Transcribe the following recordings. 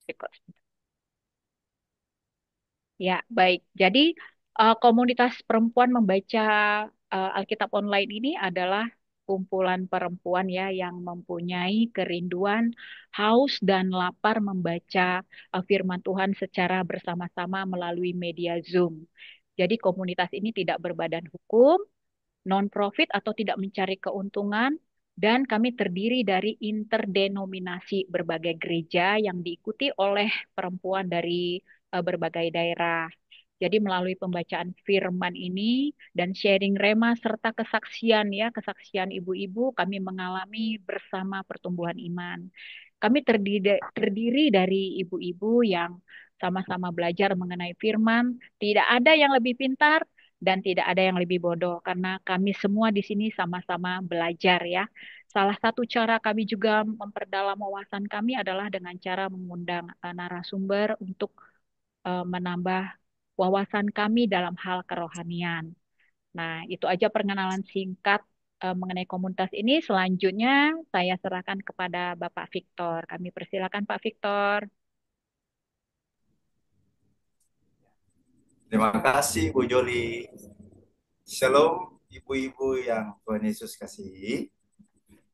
Record. Ya, baik. Jadi komunitas perempuan membaca Alkitab online ini adalah kumpulan perempuan ya yang mempunyai kerinduan, haus dan lapar membaca firman Tuhan secara bersama-sama melalui media Zoom. Jadi komunitas ini tidak berbadan hukum, non-profit atau tidak mencari keuntungan, dan kami terdiri dari interdenominasi berbagai gereja yang diikuti oleh perempuan dari berbagai daerah. Jadi melalui pembacaan firman ini dan sharing rema serta kesaksian ya, kesaksian ibu-ibu kami mengalami bersama pertumbuhan iman. Kami terdiri dari ibu-ibu yang sama-sama belajar mengenai firman. Tidak ada yang lebih pintar dan tidak ada yang lebih bodoh karena kami semua di sini sama-sama belajar ya. Salah satu cara kami juga memperdalam wawasan kami adalah dengan cara mengundang narasumber untuk menambah wawasan kami dalam hal kerohanian. Nah, itu aja perkenalan singkat mengenai komunitas ini. Selanjutnya saya serahkan kepada Bapak Victor. Kami persilakan Pak Victor. Terima kasih Bu Joli. Shalom ibu-ibu yang Tuhan Yesus kasihi.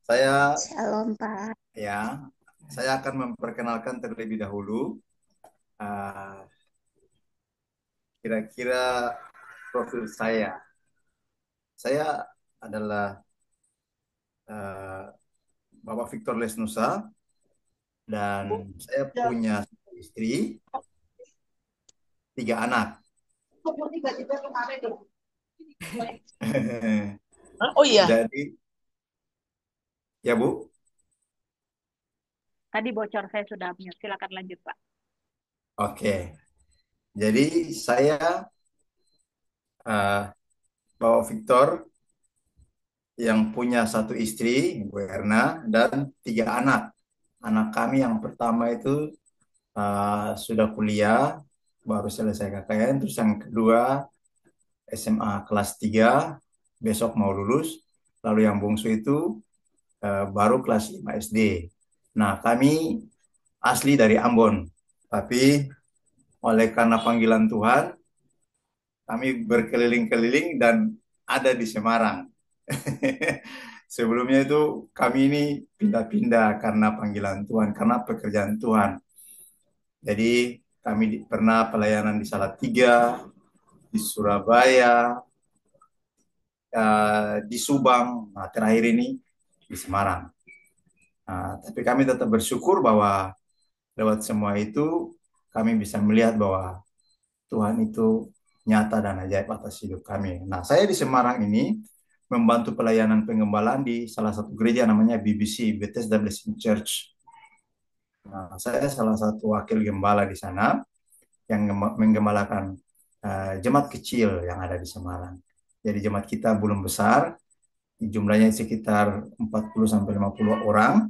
Saya Shalom Pak. ya, saya akan memperkenalkan terlebih dahulu uh, kira-kira profil saya. Saya adalah uh, Bapak Victor Lesnusa dan saya punya istri, 3 anak. Oh iya, Jadi ya Bu, Tadi bocor saya sudah mute. Silakan lanjut Pak. oke. Jadi saya uh, Bapak Victor yang punya satu istri, Bu Erna, dan 3 anak. Anak kami yang pertama itu sudah kuliah, baru selesai KKN. Terus yang kedua SMA kelas 3, besok mau lulus. Lalu yang bungsu itu baru kelas 5 SD. Nah, kami asli dari Ambon, tapi oleh karena panggilan Tuhan, kami berkeliling-keliling dan ada di Semarang. Sebelumnya itu kami ini pindah-pindah karena panggilan Tuhan, karena pekerjaan Tuhan. Jadi kami pernah pelayanan di Salatiga, di Surabaya, di Subang, nah, terakhir ini di Semarang. Nah, tapi kami tetap bersyukur bahwa lewat semua itu kami bisa melihat bahwa Tuhan itu nyata dan ajaib atas hidup kami. Nah, saya di Semarang ini membantu pelayanan pengembalaan di salah satu gereja namanya BBC, Bethesda Blessing Church. Nah, saya salah satu wakil gembala di sana yang menggembalakan jemaat kecil yang ada di Semarang. Jadi jemaat kita belum besar, jumlahnya sekitar 40 sampai 50 orang,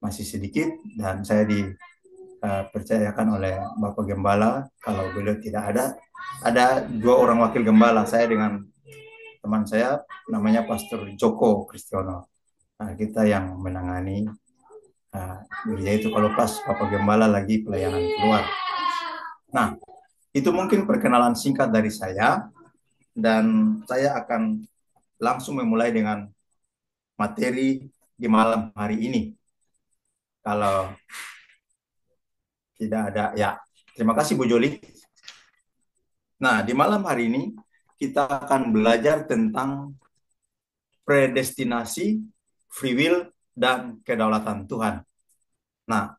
masih sedikit, dan saya dipercayakan oleh Bapak Gembala kalau beliau tidak ada 2 orang wakil gembala, saya dengan teman saya namanya Pastor Joko Kristiono. Nah, kita yang menangani gereja itu kalau pas Bapak Gembala lagi pelayanan keluar. Nah, itu mungkin perkenalan singkat dari saya, dan saya akan langsung memulai dengan materi di malam hari ini. Kalau tidak ada, ya terima kasih Bu Joli. Nah, di malam hari ini kita akan belajar tentang predestinasi, free will, dan kedaulatan Tuhan. Nah,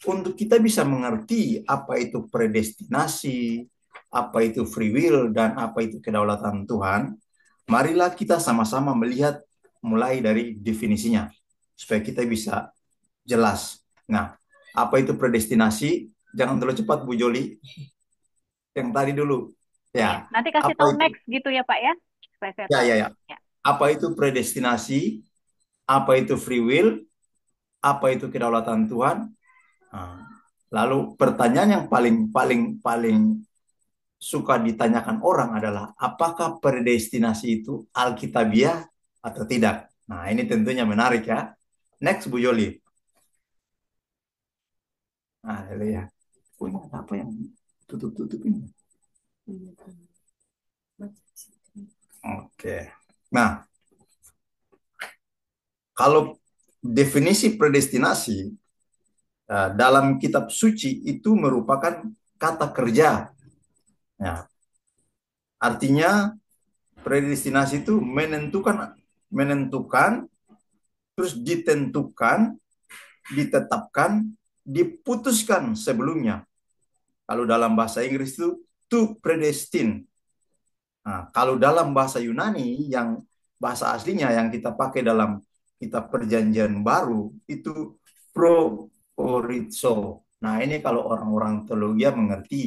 untuk kita bisa mengerti apa itu predestinasi, apa itu free will, dan apa itu kedaulatan Tuhan, marilah kita sama-sama melihat mulai dari definisinya, supaya kita bisa jelas. Nah, apa itu predestinasi? Jangan terlalu cepat, Bu Joli. Yang tadi dulu. Ya, Ya, nanti kasih apa tahu itu? next gitu ya Pak ya, supaya saya Ya, tahu. ya, ya. Ya. Apa itu predestinasi? Apa itu free will? Apa itu kedaulatan Tuhan? Nah, lalu pertanyaan yang paling paling paling suka ditanyakan orang adalah apakah predestinasi itu alkitabiah atau tidak? Nah, ini tentunya menarik ya. Next Bu Yoli. Haleluya. Punya apa yang tutup-tutup ini? Oke. Nah, kalau definisi predestinasi dalam kitab suci itu merupakan kata kerja. Ya, artinya predestinasi itu menentukan, menentukan, terus ditentukan, ditetapkan, diputuskan sebelumnya. Kalau dalam bahasa Inggris itu to predestine. Nah, kalau dalam bahasa Yunani yang bahasa aslinya yang kita pakai dalam kitab Perjanjian Baru itu proorizo. Nah, ini kalau orang-orang teologi mengerti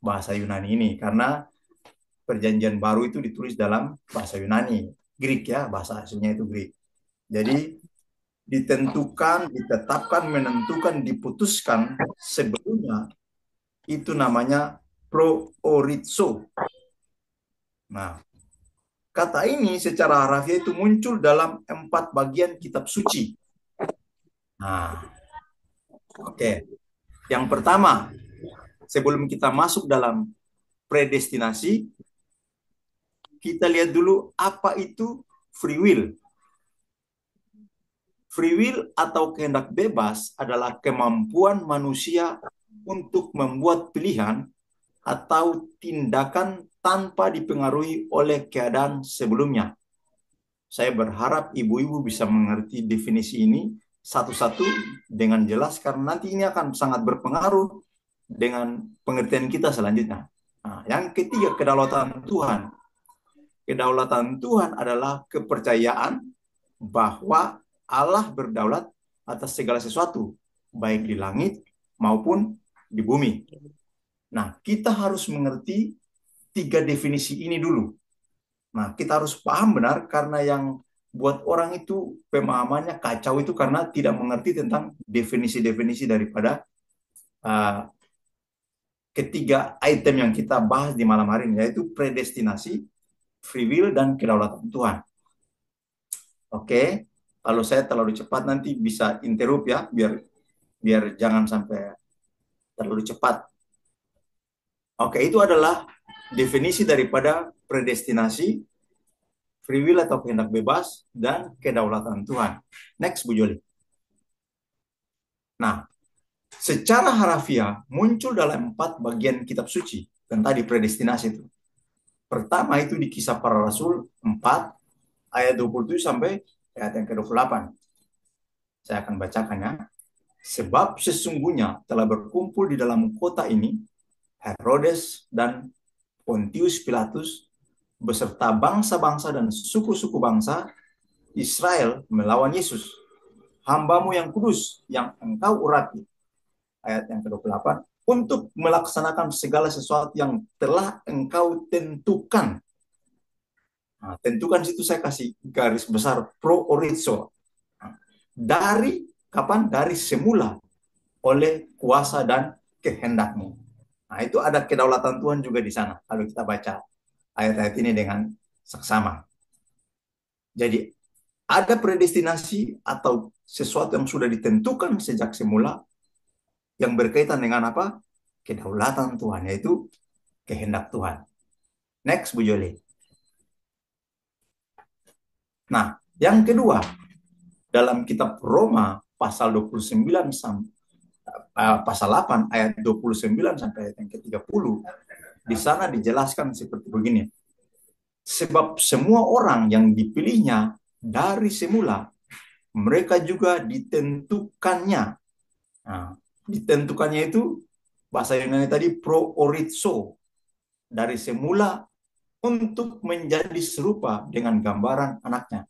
bahasa Yunani ini karena Perjanjian Baru itu ditulis dalam bahasa Yunani, Greek ya, bahasa aslinya itu Greek. Jadi ditentukan, ditetapkan, menentukan, diputuskan sebelumnya itu namanya proorizo. Nah, kata ini secara harafiah itu muncul dalam 4 bagian kitab suci. Nah, oke. Yang pertama, sebelum kita masuk dalam predestinasi, kita lihat dulu apa itu free will. Free will atau kehendak bebas adalah kemampuan manusia untuk membuat pilihan atau tindakan tanpa dipengaruhi oleh keadaan sebelumnya. Saya berharap ibu-ibu bisa mengerti definisi ini satu-satu dengan jelas karena nanti ini akan sangat berpengaruh dengan pengertian kita selanjutnya. Nah, yang ketiga, kedaulatan Tuhan. Kedaulatan Tuhan adalah kepercayaan bahwa Allah berdaulat atas segala sesuatu, baik di langit maupun di bumi. Nah, kita harus mengerti 3 definisi ini dulu. Nah, kita harus paham benar karena yang buat orang itu pemahamannya kacau itu karena tidak mengerti tentang definisi-definisi daripada uh, ketiga item yang kita bahas di malam hari ini, yaitu predestinasi, free will, dan kedaulatan Tuhan. Oke, kalau saya terlalu cepat nanti bisa interrupt ya, biar biar jangan sampai terlalu cepat. Oke, itu adalah definisi daripada predestinasi, free will atau kehendak bebas, dan kedaulatan Tuhan. Next, Bu Joli. Nah, secara harafiah muncul dalam 4 bagian kitab suci yang tadi predestinasi itu. Pertama itu di Kisah Para Rasul 4 ayat 27 sampai ayat yang ke-28. Saya akan bacakannya. Sebab sesungguhnya telah berkumpul di dalam kota ini Herodes dan Pontius Pilatus beserta bangsa-bangsa dan suku-suku bangsa Israel melawan Yesus, hambamu yang kudus, yang engkau urati. Ayat yang ke-28, untuk melaksanakan segala sesuatu yang telah engkau tentukan. Nah, tentukan situ saya kasih garis besar pro orizo. Nah, dari kapan? Dari semula oleh kuasa dan kehendakmu. Nah, itu ada kedaulatan Tuhan juga di sana kalau kita baca ayat-ayat ini dengan seksama. Jadi ada predestinasi atau sesuatu yang sudah ditentukan sejak semula yang berkaitan dengan apa? Kedaulatan Tuhan, yaitu kehendak Tuhan. Next, Bu Joli. Nah, yang kedua, dalam kitab Roma pasal 29 pasal 8 ayat 29 sampai ayat yang ke-30, di sana dijelaskan seperti begini. Sebab semua orang yang dipilihnya dari semula, mereka juga ditentukannya. Nah, ditentukannya itu bahasa Yunani tadi pro orizo, dari semula untuk menjadi serupa dengan gambaran anaknya,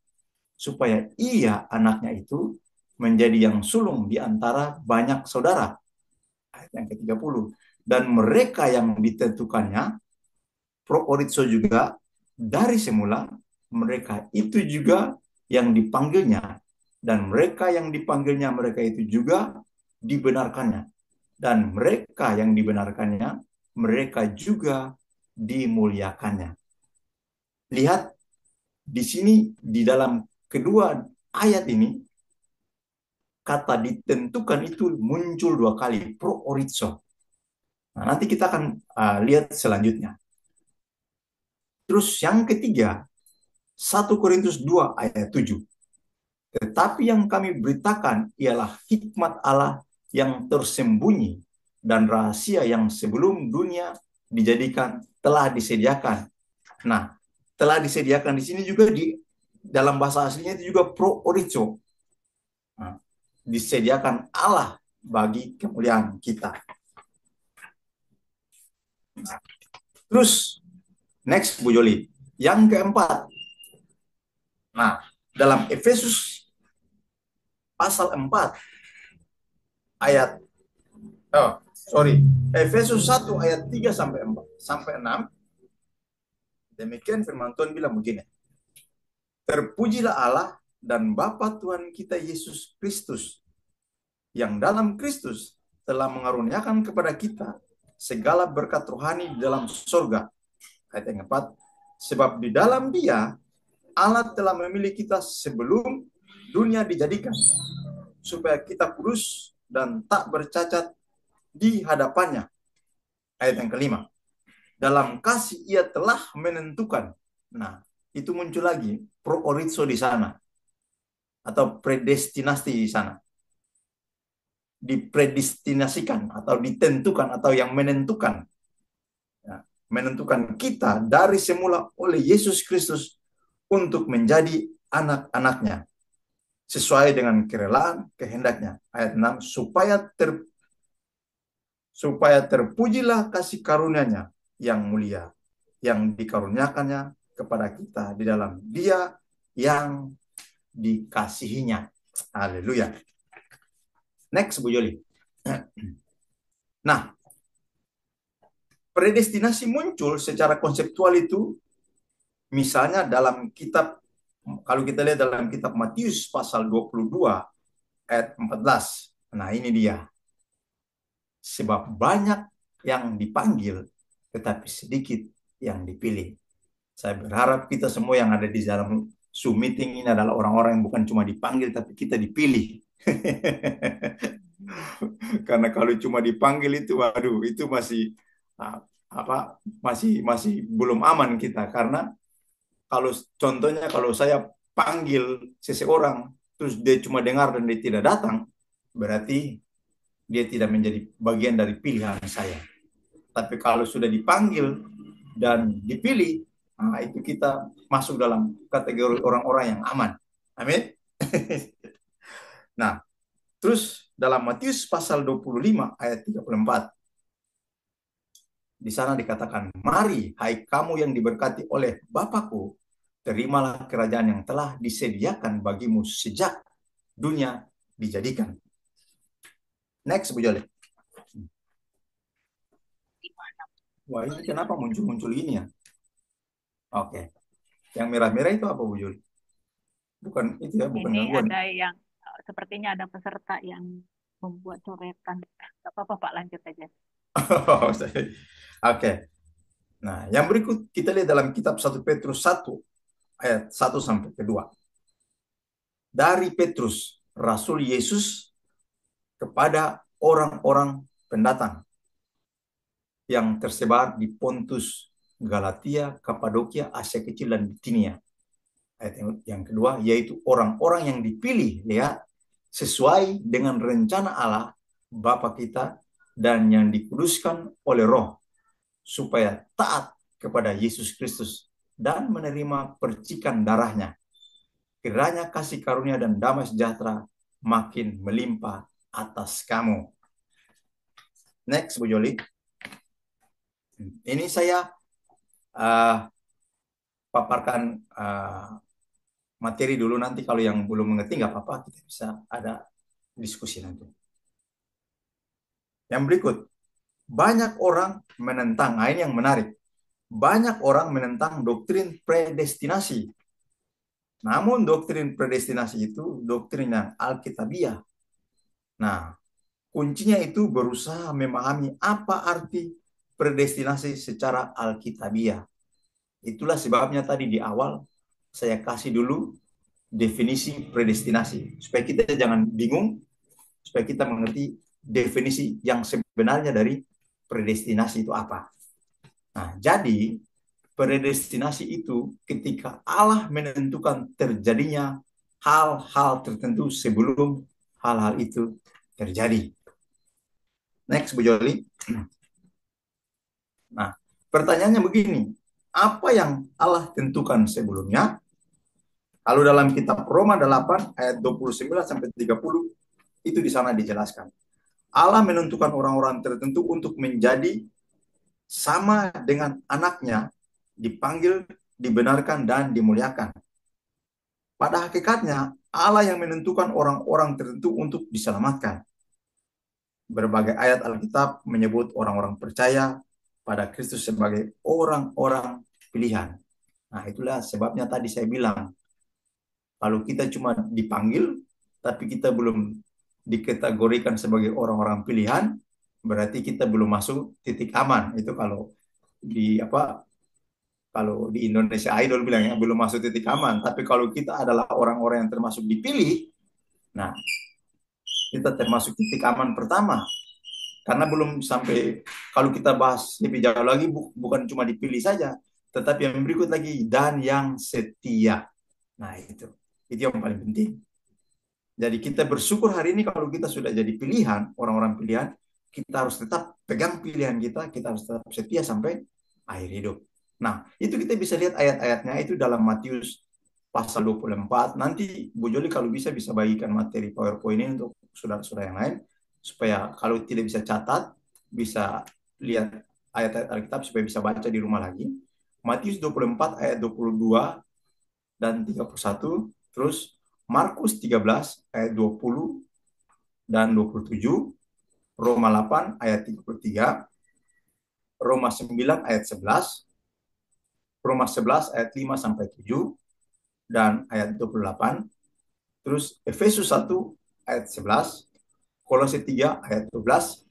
supaya ia anaknya itu menjadi yang sulung di antara banyak saudara. Ayat yang ke-30. Dan mereka yang ditentukannya, pro orizo juga, dari semula, mereka itu juga yang dipanggilnya. Dan mereka yang dipanggilnya, mereka itu juga dibenarkannya. Dan mereka yang dibenarkannya, mereka juga dimuliakannya. Lihat di sini di dalam kedua ayat ini kata ditentukan itu muncul dua kali, pro orizo. Nah, nanti kita akan lihat selanjutnya. Terus yang ketiga, 1 Korintus 2 ayat 7. Tetapi yang kami beritakan ialah hikmat Allah yang tersembunyi dan rahasia yang sebelum dunia dijadikan telah disediakan. Nah, telah disediakan di sini juga di dalam bahasa aslinya itu juga pro orizo. Nah, disediakan Allah bagi kemuliaan kita. Terus next Bu Joli, yang keempat. Nah, dalam Efesus pasal 4 ayat Efesus 1 ayat 3 sampai 6. Demikian firman Tuhan bilang begini. Terpujilah Allah dan Bapa Tuhan kita Yesus Kristus, yang dalam Kristus telah mengaruniakan kepada kita segala berkat rohani di dalam surga. Ayat yang keempat, sebab di dalam Dia Allah telah memilih kita sebelum dunia dijadikan, supaya kita kudus dan tak bercacat di hadapannya. Ayat yang kelima, dalam kasih Ia telah menentukan. Nah, itu muncul lagi pro orizo di sana, atau predestinasi di sana. Dipredestinasikan atau ditentukan atau yang menentukan. Ya, menentukan kita dari semula oleh Yesus Kristus untuk menjadi anak-anaknya sesuai dengan kerelaan kehendaknya. Ayat 6, supaya terpujilah kasih karunia-Nya yang mulia yang dikaruniakannya kepada kita di dalam Dia yang dikasihinya. Haleluya. Next Bu Yoli. Nah, predestinasi muncul secara konseptual itu misalnya dalam kitab, kalau kita lihat dalam kitab Matius pasal 22 ayat 14. Nah, ini dia. Sebab banyak yang dipanggil, tetapi sedikit yang dipilih. Saya berharap kita semua yang ada di dalam Zoom meeting ini adalah orang-orang yang bukan cuma dipanggil, tapi kita dipilih. Karena kalau cuma dipanggil itu, waduh, itu masih masih belum aman kita. Karena kalau contohnya kalau saya panggil seseorang terus dia cuma dengar dan dia tidak datang, berarti dia tidak menjadi bagian dari pilihan saya. Tapi kalau sudah dipanggil dan dipilih, nah itu kita masuk dalam kategori orang-orang yang aman. Amin. Nah, terus dalam Matius pasal 25 ayat 34. Di sana dikatakan, mari hai kamu yang diberkati oleh Bapakku, terimalah kerajaan yang telah disediakan bagimu sejak dunia dijadikan. Next, Bu Jole. Wah, ini kenapa muncul-muncul ini ya? Oke. Yang merah-merah itu apa, Bu Jole? Bukan itu ya, bukan Ini gangguan. ada yang sepertinya ada peserta yang membuat coretan. Gak apa-apa Pak, lanjut aja. Oke. Nah, yang berikut kita lihat dalam kitab 1 Petrus 1 ayat 1 sampai ke 2. Dari Petrus, Rasul Yesus kepada orang-orang pendatang yang tersebar di Pontus, Galatia, Kapadokia, Asia Kecil, dan Bitinia. Ayat yang kedua, yaitu orang-orang yang dipilih, lihat, sesuai dengan rencana Allah, Bapa kita, dan yang dikuduskan oleh Roh, supaya taat kepada Yesus Kristus dan menerima percikan darahnya. Kiranya kasih karunia dan damai sejahtera makin melimpah atas kamu. Next, Bu Joli. Ini saya paparkan materi dulu, nanti kalau yang belum mengerti nggak apa-apa, kita bisa ada diskusi nanti. Yang berikut, banyak orang menentang, nah ini yang menarik, banyak orang menentang doktrin predestinasi. Namun doktrin predestinasi itu doktrin yang alkitabiah. Nah, kuncinya itu berusaha memahami apa arti predestinasi secara alkitabiah. Itulah sebabnya tadi di awal saya kasih dulu definisi predestinasi, supaya kita jangan bingung supaya kita mengerti definisi yang sebenarnya dari predestinasi itu apa. Nah, jadi predestinasi itu ketika Allah menentukan terjadinya hal-hal tertentu sebelum hal-hal itu terjadi. Next, Bu Joli. Nah, pertanyaannya begini, apa yang Allah tentukan sebelumnya? Kalau dalam kitab Roma 8 ayat 29 sampai 30 itu di sana dijelaskan. Allah menentukan orang-orang tertentu untuk menjadi sama dengan anaknya, dipanggil, dibenarkan, dan dimuliakan. Pada hakikatnya, Allah yang menentukan orang-orang tertentu untuk diselamatkan. Berbagai ayat Alkitab menyebut orang-orang percaya pada Kristus sebagai orang-orang pilihan. Nah, itulah sebabnya tadi saya bilang, kalau kita cuma dipanggil, tapi kita belum dikategorikan sebagai orang-orang pilihan, berarti kita belum masuk titik aman. Itu kalau di apa? Kalau di Indonesia Idol bilangnya belum masuk titik aman. Tapi kalau kita adalah orang-orang yang termasuk dipilih, nah kita termasuk titik aman pertama. Karena belum sampai, kalau kita bahas lebih jauh lagi, bukan cuma dipilih saja, tetapi yang berikut lagi, dan yang setia. Nah itu yang paling penting. Jadi kita bersyukur hari ini kalau kita sudah jadi pilihan, orang-orang pilihan, kita harus tetap pegang pilihan kita harus tetap setia sampai akhir hidup. Nah, itu kita bisa lihat ayat-ayatnya itu dalam Matius pasal 24. Nanti Bu Joli kalau bisa bagikan materi PowerPoint ini untuk saudara-saudara yang lain, supaya kalau tidak bisa catat, bisa lihat ayat-ayat Alkitab supaya bisa baca di rumah lagi. Matius 24 ayat 22 dan 31, terus Markus 13 ayat 20 dan 27, Roma 8 ayat 33, Roma 9 ayat 11, Roma 11 ayat 5 sampai 7 dan ayat 28, terus Efesus 1 ayat 11, Kolose 3 ayat 12,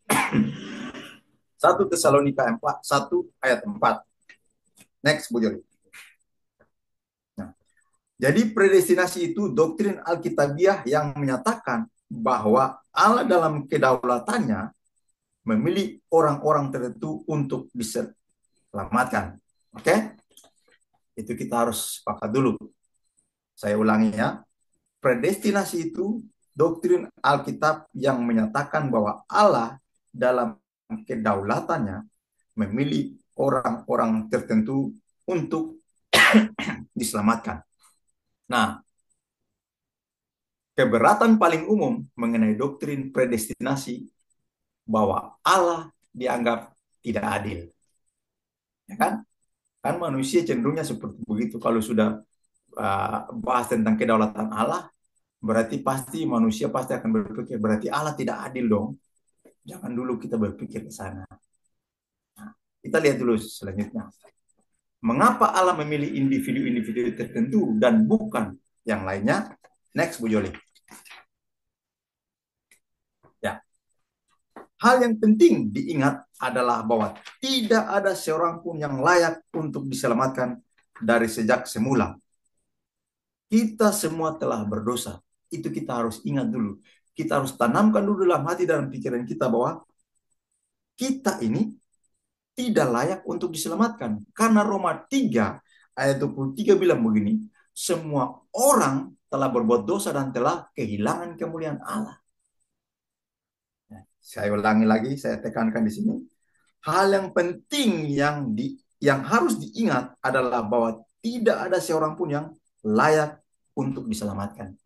1 Tesalonika 4, 1 ayat 4. Next, Bu Joli. Nah, jadi predestinasi itu doktrin Alkitabiah yang menyatakan bahwa Allah dalam kedaulatannya memilih orang-orang tertentu untuk diselamatkan. Oke? Itu kita harus sepakat dulu. Saya ulangi ya. Predestinasi itu doktrin Alkitab yang menyatakan bahwa Allah dalam kedaulatannya memilih orang-orang tertentu untuk diselamatkan. Nah, keberatan paling umum mengenai doktrin predestinasi bahwa Allah dianggap tidak adil. Ya kan? Kan manusia cenderungnya seperti begitu. Kalau sudah bahas tentang kedaulatan Allah, berarti pasti manusia pasti akan berpikir, berarti Allah tidak adil dong. Jangan dulu kita berpikir ke sana. Nah, kita lihat dulu selanjutnya. Mengapa Allah memilih individu-individu tertentu dan bukan yang lainnya? Next, Bu Joli. Ya. Hal yang penting diingat adalah bahwa tidak ada seorang pun yang layak untuk diselamatkan dari sejak semula. Kita semua telah berdosa. Itu kita harus ingat dulu. Kita harus tanamkan dulu dalam hati dan pikiran kita bahwa kita ini tidak layak untuk diselamatkan. Karena Roma 3 ayat 23 bilang begini, semua orang telah berbuat dosa dan telah kehilangan kemuliaan Allah. Saya ulangi lagi, saya tekankan di sini. Hal yang penting yang harus diingat adalah bahwa tidak ada seorang pun yang layak untuk diselamatkan.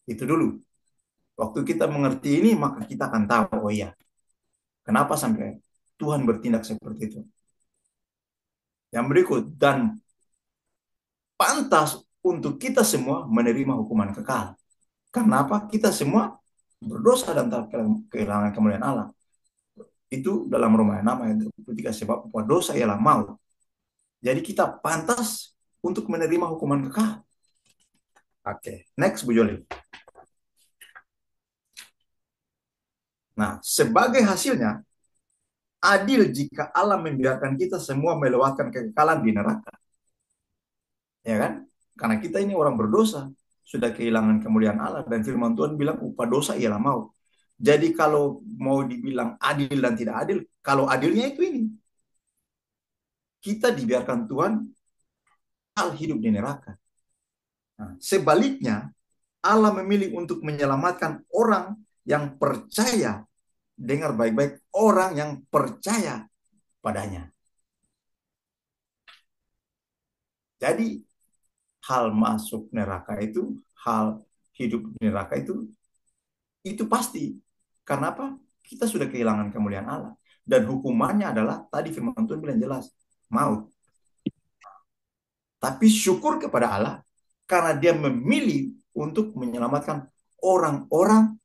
Itu dulu. Waktu kita mengerti ini, maka kita akan tahu, oh iya, kenapa sampai Tuhan bertindak seperti itu. Yang berikut, dan pantas untuk kita semua menerima hukuman kekal. Kenapa? Kita semua berdosa dan kehilangan kemuliaan Allah. Itu dalam Roma 6 ayat 23, sebab dosa ialah maut. Jadi kita pantas untuk menerima hukuman kekal. Oke, next Bu Joli. Nah, sebagai hasilnya, adil jika Allah membiarkan kita semua melewatkan kekekalan di neraka. Ya kan? Karena kita ini orang berdosa, sudah kehilangan kemuliaan Allah, dan firman Tuhan bilang upah dosa ialah maut. Jadi kalau mau dibilang adil dan tidak adil, kalau adilnya itu ini, kita dibiarkan Tuhan hal hidup di neraka. Nah, sebaliknya, Allah memilih untuk menyelamatkan orang yang percaya. Dengar baik-baik, orang yang percaya padanya. Jadi hal masuk neraka itu, hal hidup di neraka itu pasti. Karena apa? Kita sudah kehilangan kemuliaan Allah. Dan hukumannya adalah, tadi firman Tuhan bilang jelas, maut. Tapi syukur kepada Allah, karena dia memilih untuk menyelamatkan orang-orang,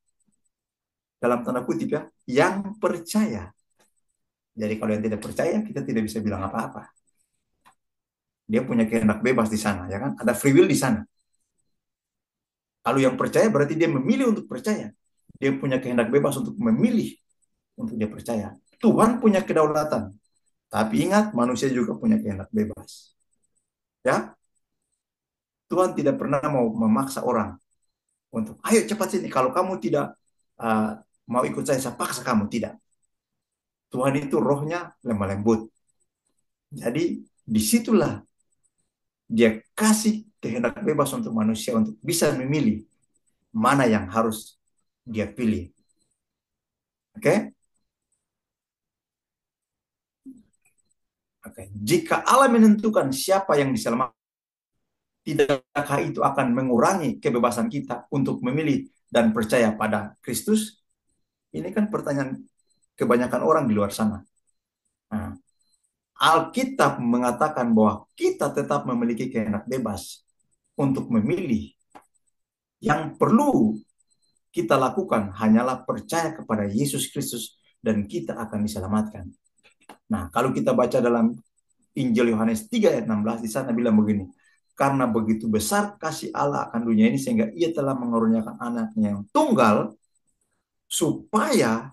dalam tanda kutip ya, yang percaya. Jadi kalau yang tidak percaya, kita tidak bisa bilang apa-apa. Dia punya kehendak bebas di sana, ya kan? Ada free will di sana. Kalau yang percaya berarti dia memilih untuk percaya. Dia punya kehendak bebas untuk memilih untuk dia percaya. Tuhan punya kedaulatan. Tapi ingat, manusia juga punya kehendak bebas. Ya, Tuhan tidak pernah mau memaksa orang untuk, ayo cepat sini. Kalau kamu tidak uh, mau ikut saya paksa kamu. Tidak. Tuhan itu rohnya lemah lembut. Jadi disitulah dia kasih kehendak bebas untuk manusia untuk bisa memilih mana yang harus dia pilih. Oke? Oke. Jika Allah menentukan siapa yang diselamatkan, tidakkah itu akan mengurangi kebebasan kita untuk memilih dan percaya pada Kristus? Ini kan pertanyaan kebanyakan orang di luar sana. Nah, Alkitab mengatakan bahwa kita tetap memiliki kehendak bebas untuk memilih. Yang perlu kita lakukan hanyalah percaya kepada Yesus Kristus dan kita akan diselamatkan. Nah, kalau kita baca dalam Injil Yohanes 3 ayat 16, di sana bilang begini, karena begitu besar kasih Allah akan dunia ini sehingga ia telah mengaruniakan anaknya yang tunggal, supaya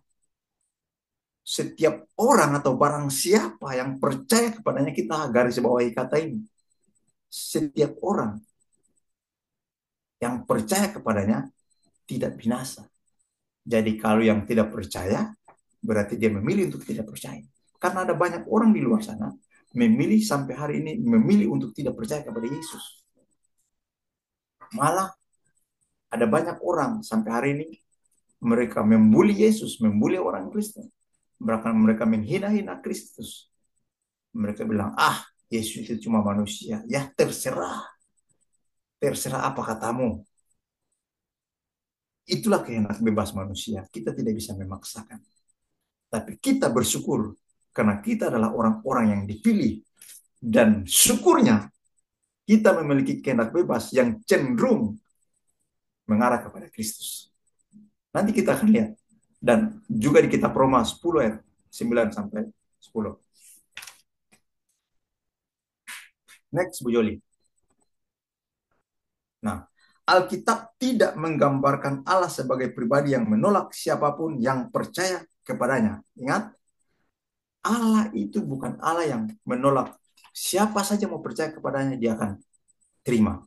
setiap orang atau barang siapa yang percaya kepadanya, kita garis bawahi kata ini, setiap orang yang percaya kepadanya tidak binasa. Jadi kalau yang tidak percaya, berarti dia memilih untuk tidak percaya. Karena ada banyak orang di luar sana memilih sampai hari ini memilih untuk tidak percaya kepada Yesus. Malah ada banyak orang sampai hari ini mereka membuli Yesus, membuli orang Kristen. Mereka menghina-hina Kristus. Mereka bilang, ah, Yesus itu cuma manusia. Ya terserah. Terserah apa katamu. Itulah kehendak bebas manusia. Kita tidak bisa memaksakan. Tapi kita bersyukur karena kita adalah orang-orang yang dipilih. Dan syukurnya kita memiliki kehendak bebas yang cenderung mengarah kepada Kristus. Nanti kita akan lihat. Dan juga di kitab Roma 10 ayat 9 sampai 10. Next, Bu Joli. Nah, Alkitab tidak menggambarkan Allah sebagai pribadi yang menolak siapapun yang percaya kepadanya. Ingat, Allah itu bukan Allah yang menolak. Siapa saja mau percaya kepadanya, dia akan terima.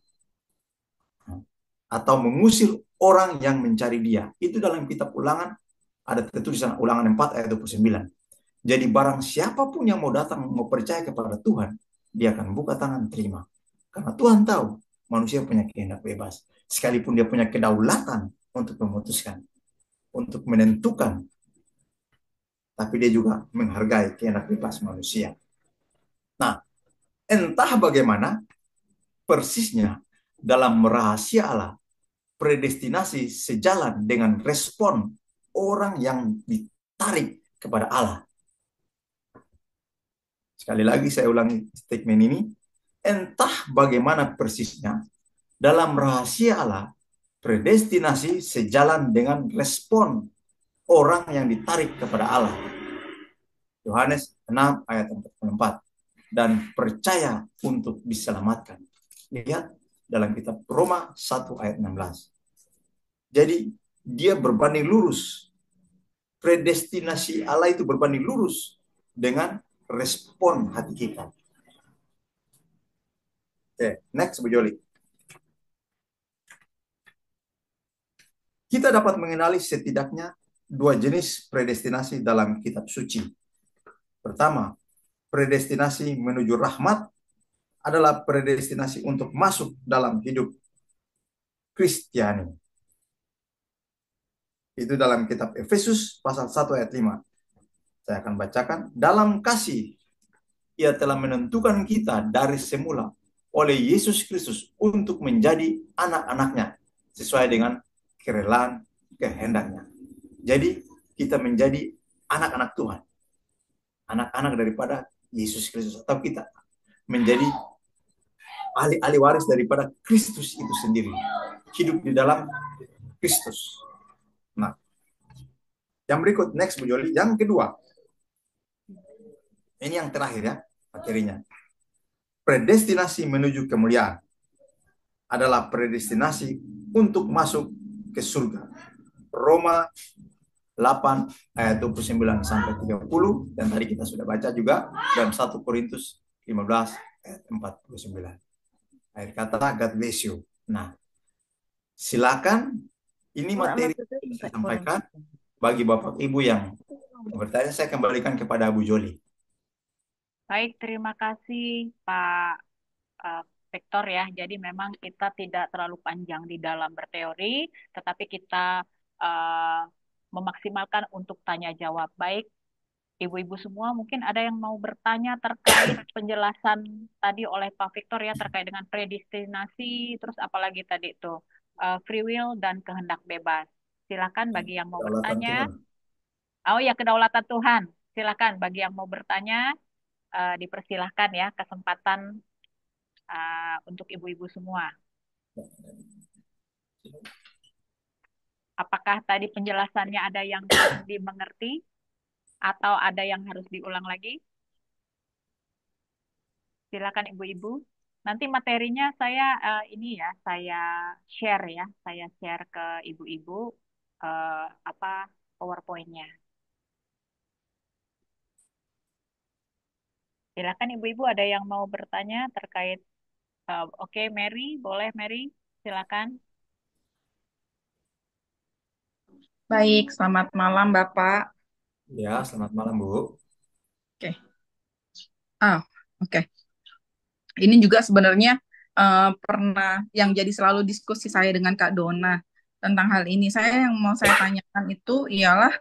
Atau mengusir orang yang mencari dia. Itu dalam kitab Ulangan, ada tertulisan Ulangan 4 ayat 29. Jadi barang siapapun yang mau datang, mau percaya kepada Tuhan, dia akan buka tangan terima. Karena Tuhan tahu manusia punya kehendak bebas. Sekalipun dia punya kedaulatan untuk memutuskan, untuk menentukan, tapi dia juga menghargai kehendak bebas manusia. Nah, entah bagaimana persisnya dalam rahasia Allah, predestinasi sejalan dengan respon orang yang ditarik kepada Allah. Sekali lagi saya ulangi statement ini, entah bagaimana persisnya dalam rahasia Allah, predestinasi sejalan dengan respon orang yang ditarik kepada Allah. Yohanes 6 ayat 44. Dan percaya untuk diselamatkan. Lihat dalam kitab Roma 1 ayat 16. Jadi dia berbanding lurus. Predestinasi Allah itu berbanding lurus dengan respon hati kita. Oke, next Bu Joli. Kita dapat mengenali setidaknya dua jenis predestinasi dalam kitab suci. Pertama, predestinasi menuju rahmat adalah predestinasi untuk masuk dalam hidup Kristiani. Itu dalam kitab Efesus pasal 1 ayat 5. Saya akan bacakan. Dalam kasih, ia telah menentukan kita dari semula oleh Yesus Kristus untuk menjadi anak-anaknya sesuai dengan kerelaan kehendaknya. Jadi kita menjadi anak-anak Tuhan, anak-anak daripada Yesus Kristus, atau kita menjadi ahli-ahli waris daripada Kristus itu sendiri, hidup di dalam Kristus. Nah, yang berikut, next Bu Joli, yang kedua, ini yang terakhir ya materinya. Predestinasi menuju kemuliaan adalah predestinasi untuk masuk ke surga. Roma 8 ayat 29 sampai 30, dan tadi kita sudah baca juga dalam 1 Korintus 15 ayat 49. Akhir kata, God bless you. Nah, silakan, ini materi yang saya sampaikan. Bagi Bapak Ibu yang bertanya, saya kembalikan kepada Bu Joli. Baik, terima kasih Pak Victor ya. Jadi memang kita tidak terlalu panjang di dalam berteori, tetapi kita uh, memaksimalkan untuk tanya jawab. Baik, ibu-ibu semua mungkin ada yang mau bertanya terkait penjelasan tadi oleh Pak Victor ya terkait dengan predestinasi, terus apalagi tadi itu free will dan kehendak bebas. Silakan bagi yang mau Kedaulatan bertanya. Tuhan. Oh ya, kedaulatan Tuhan. Silakan bagi yang mau bertanya, dipersilahkan ya kesempatan untuk ibu-ibu semua. Apakah tadi penjelasannya ada yang dimengerti atau ada yang harus diulang lagi? Silakan ibu-ibu. Nanti materinya saya ini ya, saya share ke ibu-ibu apa PowerPoint-nya. Silakan ibu-ibu ada yang mau bertanya terkait oke, Mary, boleh Mary, silakan. Baik, selamat malam Bapak. Ya, selamat malam Bu. Oke. Ah, oke. Ini juga sebenarnya pernah yang jadi selalu diskusi saya dengan Kak Dona tentang hal ini. Yang mau saya tanyakan itu ialah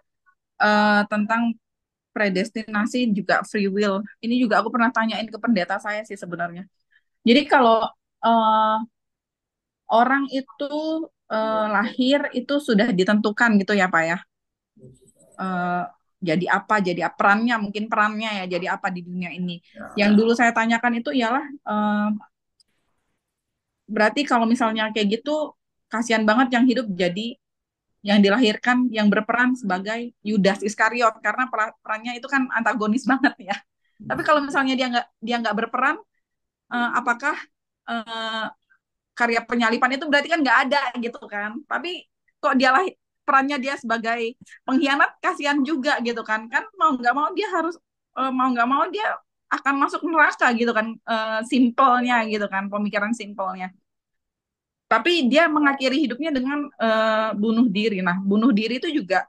tentang predestinasi juga free will. Ini juga aku pernah tanyain ke pendeta saya sih sebenarnya. Jadi kalau eh, orang itu lahir itu sudah ditentukan gitu ya Pak ya. eh, jadi apa, perannya, mungkin perannya ya, jadi apa di dunia ini. Yang dulu saya tanyakan itu ialah berarti kalau misalnya kayak gitu, kasihan banget yang hidup jadi yang dilahirkan yang berperan sebagai Yudas Iskariot karena perannya itu kan antagonis banget ya. Tapi kalau misalnya dia nggak berperan, apakah eh, karya penyalipan itu berarti kan nggak ada gitu kan? Tapi kok perannya dia sebagai pengkhianat, kasihan juga gitu kan? Kan mau nggak mau dia harus mau nggak mau dia akan masuk neraka gitu kan? Simpelnya gitu kan, pemikiran simpelnya. Tapi dia mengakhiri hidupnya dengan bunuh diri. Nah, bunuh diri itu juga,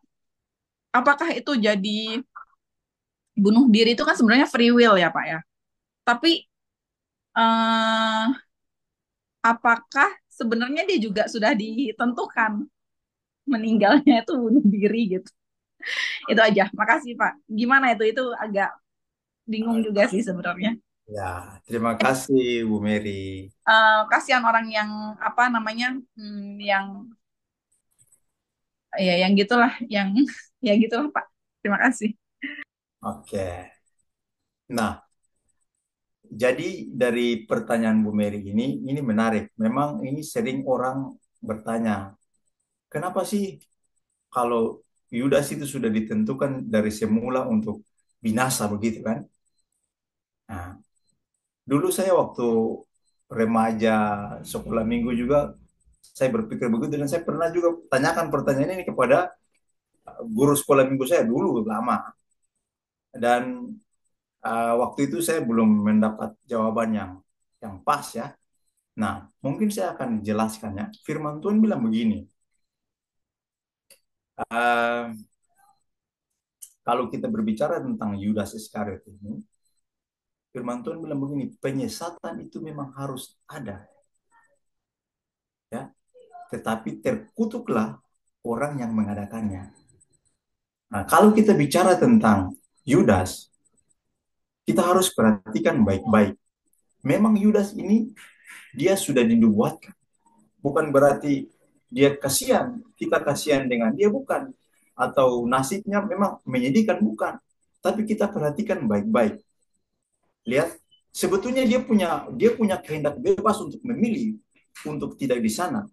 apakah itu jadi bunuh diri itu kan sebenarnya free will ya Pak ya. Tapi eh, apakah sebenarnya dia juga sudah ditentukan meninggalnya itu bunuh diri gitu. Itu aja. Makasih Pak. Gimana itu? Itu agak bingung juga sih sebenarnya. Ya, terima kasih Bu Mary. Kasihan orang yang apa namanya, yang ya yang gitulah, yang ya gitulah Pak. Terima kasih. Oke. Nah, jadi dari pertanyaan Bu Mary ini menarik. Memang ini sering orang bertanya, kenapa sih kalau Yudas itu sudah ditentukan dari semula untuk binasa begitu kan? Nah, dulu saya waktu remaja sekolah minggu juga saya berpikir begitu, dan saya pernah juga tanyakan pertanyaan ini kepada guru sekolah minggu saya dulu lama, dan waktu itu saya belum mendapat jawaban yang pas ya. Nah, mungkin saya akan jelaskan ya. Firman Tuhan bilang begini, kalau kita berbicara tentang Yudas Iskariot ini, firman Tuhan bilang begini, penyesatan itu memang harus ada, ya. Tetapi terkutuklah orang yang mengadakannya. Nah, kalau kita bicara tentang Yudas, kita harus perhatikan baik-baik. Memang Yudas ini dia sudah dinubuatkan. Bukan berarti dia kasihan, kita kasihan dengan dia, bukan. Atau nasibnya memang menyedihkan, bukan. Tapi kita perhatikan baik-baik. Lihat, sebetulnya dia punya kehendak bebas untuk memilih untuk tidak di sana.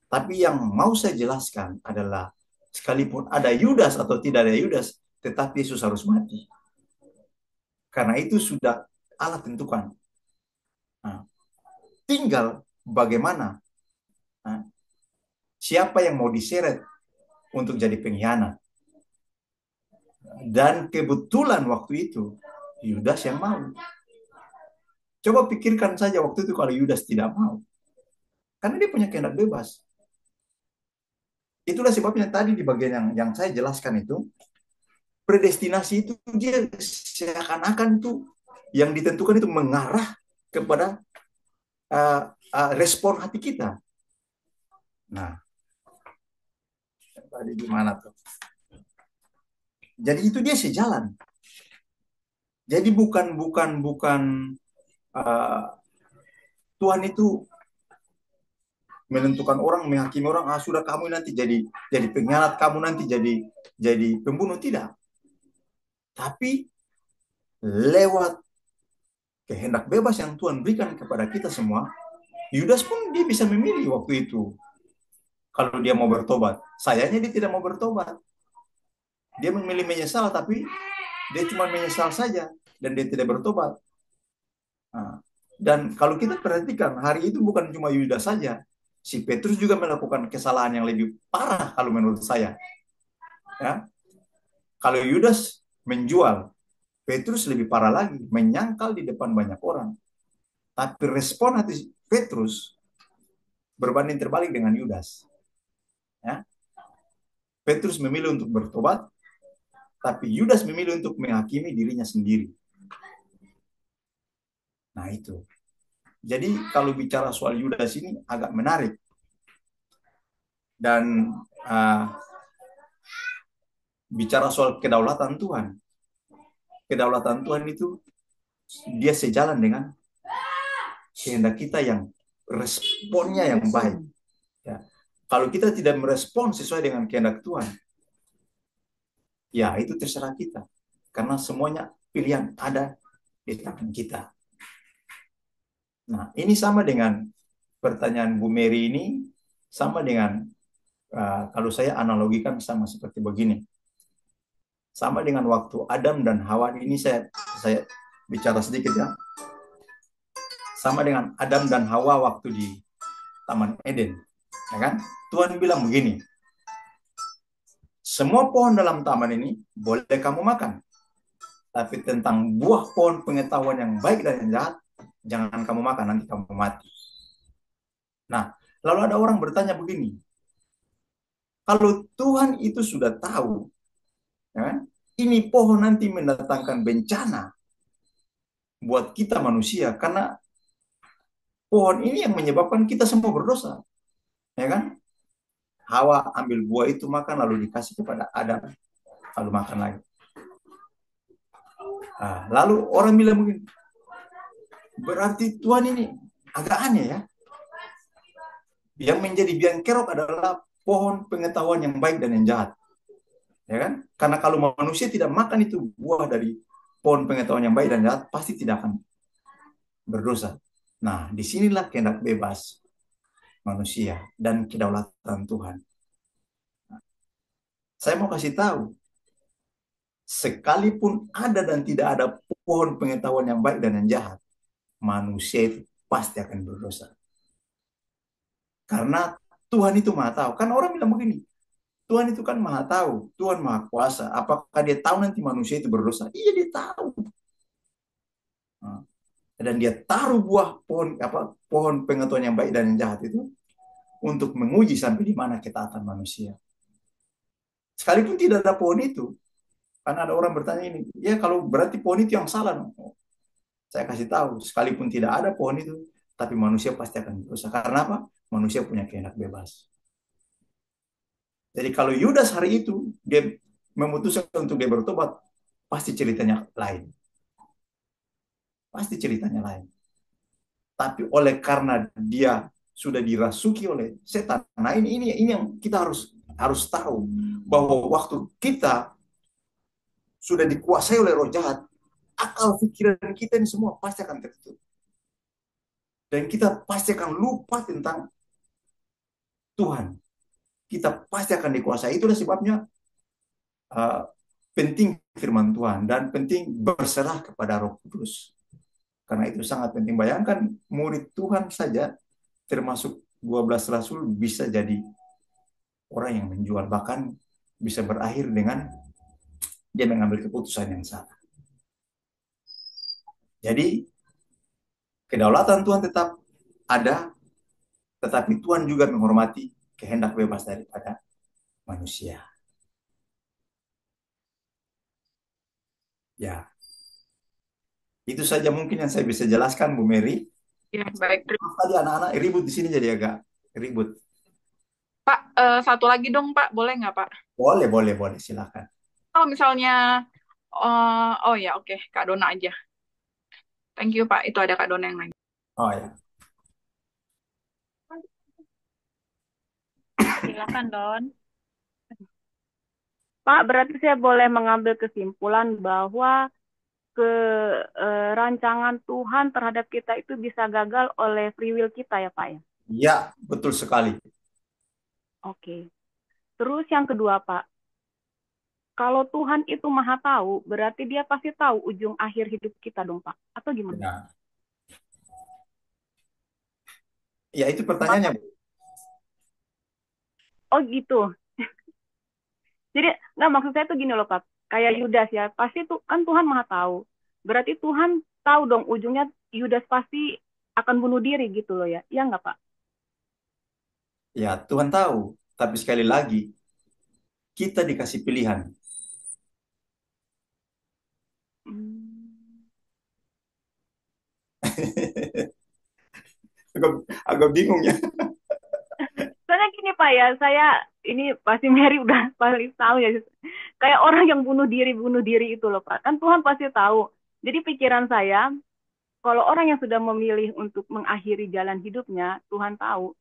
Tapi yang mau saya jelaskan adalah sekalipun ada Yudas atau tidak ada Yudas, tetap Yesus harus mati. Karena itu sudah Allah tentukan. Nah, tinggal bagaimana, nah, siapa yang mau diseret untuk jadi pengkhianat. Dan kebetulan waktu itu Yudas yang mau. Coba pikirkan saja waktu itu kalau Yudas tidak mau. Karena dia punya kehendak bebas. Itulah sebabnya tadi di bagian yang saya jelaskan itu, predestinasi itu dia seakan-akan itu yang ditentukan itu mengarah kepada respon hati kita. Nah, tadi gimana tuh? Jadi itu dia sejalan. Jadi bukan Tuhan itu menentukan orang, menghakimi orang, sudah kamu nanti jadi pengkhianat, kamu nanti jadi pembunuh, tidak. Tapi lewat kehendak bebas yang Tuhan berikan kepada kita semua, Yudas pun dia bisa memilih waktu itu. Kalau dia mau bertobat, sayangnya dia tidak mau bertobat. Dia memilih menyesal, tapi dia cuma menyesal saja dan dia tidak bertobat. Nah, dan kalau kita perhatikan, hari itu bukan cuma Yudas saja, si Petrus juga melakukan kesalahan yang lebih parah kalau menurut saya. Ya, kalau Yudas menjual, Petrus lebih parah lagi, menyangkal di depan banyak orang. Tapi respon hati Petrus berbanding terbalik dengan Yudas. Ya, Petrus memilih untuk bertobat, tapi Yudas memilih untuk menghakimi dirinya sendiri. Nah itu. Jadi kalau bicara soal Yudas ini agak menarik. Dan bicara soal kedaulatan Tuhan. Kedaulatan Tuhan itu dia sejalan dengan kehendak kita yang responnya yang baik. Ya. Kalau kita tidak merespon sesuai dengan kehendak Tuhan, ya itu terserah kita. Karena semuanya pilihan ada di tangan kita. Nah, ini sama dengan pertanyaan Bu Mary ini, sama dengan kalau saya analogikan sama seperti begini. Sama dengan waktu Adam dan Hawa, ini saya bicara sedikit ya. Sama dengan Adam dan Hawa waktu di Taman Eden. Ya kan? Tuhan bilang begini, semua pohon dalam taman ini boleh kamu makan. Tapi tentang buah pohon pengetahuan yang baik dan yang jahat, jangan kamu makan, nanti kamu mati. Nah, lalu ada orang bertanya begini, kalau Tuhan itu sudah tahu, ya kan, ini pohon nanti mendatangkan bencana buat kita manusia, karena pohon ini yang menyebabkan kita semua berdosa. Ya kan? Hawa ambil buah itu makan, lalu dikasih kepada Adam, lalu makan lagi. Nah, lalu orang bilang begini, berarti Tuhan ini agak aneh ya. Yang menjadi biang kerok adalah pohon pengetahuan yang baik dan yang jahat. Ya kan? Karena kalau manusia tidak makan itu buah dari pohon pengetahuan yang baik dan jahat, pasti tidak akan berdosa. Nah, disinilah kehendak bebas manusia dan kedaulatan Tuhan. Saya mau kasih tahu, sekalipun ada dan tidak ada pohon pengetahuan yang baik dan yang jahat, manusia itu pasti akan berdosa. Karena Tuhan itu maha tahu. Kan orang bilang begini, Tuhan itu kan maha tahu, Tuhan maha kuasa. Apakah dia tahu nanti manusia itu berdosa? Iya, dia tahu. Dan dia taruh buah pohon pengetahuan yang baik dan yang jahat itu untuk menguji sampai di mana ketaatan manusia. Sekalipun tidak ada pohon itu, Karena ada orang bertanya ini, ya kalau berarti pohon itu yang salah dong. Saya kasih tahu, sekalipun tidak ada pohon itu, tapi manusia pasti akan dosa. Karena apa? Manusia punya kehendak bebas. Jadi kalau Yudas hari itu dia memutuskan untuk dia bertobat, pasti ceritanya lain. Pasti ceritanya lain. Tapi oleh karena dia sudah dirasuki oleh setan. Nah ini yang kita harus tahu bahwa waktu kita sudah dikuasai oleh roh jahat, akal pikiran kita ini semua pasti akan tertutup. Dan kita pasti akan lupa tentang Tuhan. Kita pasti akan dikuasai. Itulah sebabnya uh, penting firman Tuhan dan penting berserah kepada Roh Kudus. Karena itu sangat penting. Bayangkan murid Tuhan saja termasuk 12 rasul bisa jadi orang yang menjual. Bahkan bisa berakhir dengan dia mengambil keputusan yang salah. Jadi kedaulatan Tuhan tetap ada, tetapi Tuhan juga menghormati kehendak bebas daripada manusia. Ya, itu saja mungkin yang saya bisa jelaskan, Bu Mary. Ya, baik. Tadi anak-anak ribut di sini jadi agak ribut. Pak, satu lagi dong, Pak. Boleh nggak, Pak? Boleh, boleh, boleh. Silakan. Kalau misalnya, oh ya, oke, Kak Dona aja. Thank you, Pak. Itu ada Kak Dona yang lain. Oh ya. Silakan Don. Pak, berarti saya boleh mengambil kesimpulan bahwa rancangan Tuhan terhadap kita itu bisa gagal oleh free will kita ya, Pak ya? Ya, betul sekali. Oke. Terus yang kedua, Pak, kalau Tuhan itu maha tahu, berarti dia pasti tahu ujung akhir hidup kita dong, Pak. Atau gimana? Ya, ya itu pertanyaannya, Bu. Oh gitu. Jadi, nggak maksud saya tuh gini loh, Pak. Kayak Yudas ya, pasti tuh kan Tuhan maha tahu. Berarti Tuhan tahu dong ujungnya Yudas pasti akan bunuh diri gitu loh ya. Iya nggak, Pak? Ya, Tuhan tahu. Tapi sekali lagi, kita dikasih pilihan. Hmm. agak, agak bingung ya. Soalnya gini Pak ya, saya ini pasti Mary udah paling tahu ya. Kayak orang yang bunuh diri itu loh Pak. Kan Tuhan pasti tahu. Jadi pikiran saya, kalau orang yang sudah memilih untuk mengakhiri jalan hidupnya, Tuhan tahu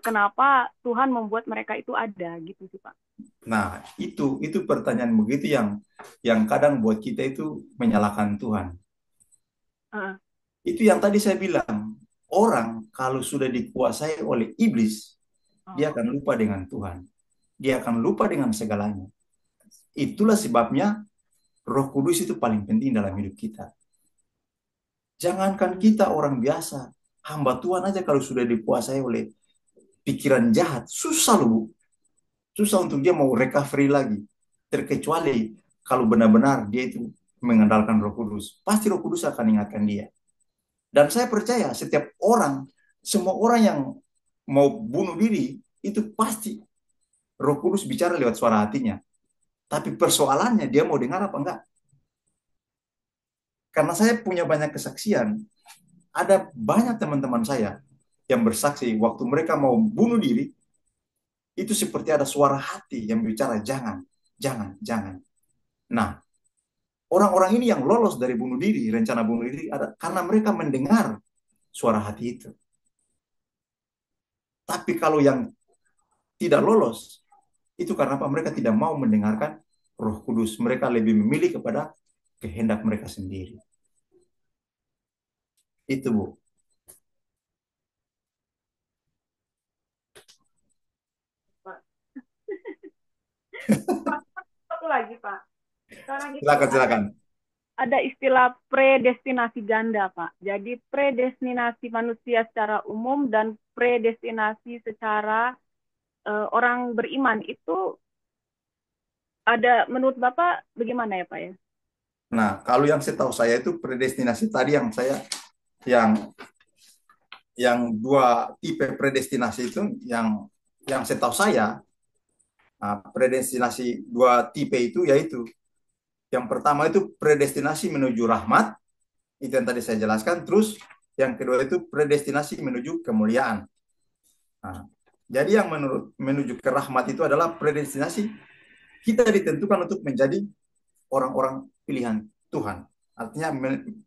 kenapa Tuhan membuat mereka itu ada gitu sih Pak. Nah, itu pertanyaan begitu yang kadang buat kita itu menyalahkan Tuhan. Uh, Itu yang tadi saya bilang, orang kalau sudah dikuasai oleh iblis, dia akan lupa dengan Tuhan. Dia akan lupa dengan segalanya. Itulah sebabnya Roh Kudus itu paling penting dalam hidup kita. Jangankan kita orang biasa, hamba Tuhan aja kalau sudah dikuasai oleh pikiran jahat, susah loh, Bu. Susah untuk dia mau recovery lagi. Terkecuali kalau benar-benar dia itu mengandalkan Roh Kudus. Pasti Roh Kudus akan ingatkan dia. Dan saya percaya setiap orang, semua orang yang mau bunuh diri, itu pasti Roh Kudus bicara lewat suara hatinya. Tapi persoalannya dia mau dengar apa enggak. Karena saya punya banyak kesaksian, ada banyak teman-teman saya yang bersaksi waktu mereka mau bunuh diri, itu seperti ada suara hati yang bicara jangan, jangan, jangan. Nah, orang-orang ini yang lolos dari bunuh diri, rencana bunuh diri ada karena mereka mendengar suara hati itu. Tapi kalau yang tidak lolos, itu karena apa? Mereka tidak mau mendengarkan Roh Kudus. Mereka lebih memilih kepada kehendak mereka sendiri. Itu, Bu. Pak. Satu lagi Pak. Sekarang itu Silakan, silakan. ada istilah predestinasi ganda, Pak. Jadi predestinasi manusia secara umum dan predestinasi secara orang beriman itu ada menurut Bapak bagaimana ya, Pak ya? Nah, kalau yang saya tahu saya itu predestinasi tadi yang yang dua tipe predestinasi itu yang saya tahu saya predestinasi dua tipe itu yaitu Yang pertama itu predestinasi menuju rahmat, itu yang tadi saya jelaskan. Terus yang kedua itu predestinasi menuju kemuliaan. Nah, jadi yang menuju ke rahmat itu adalah predestinasi, kita ditentukan untuk menjadi orang-orang pilihan Tuhan. Artinya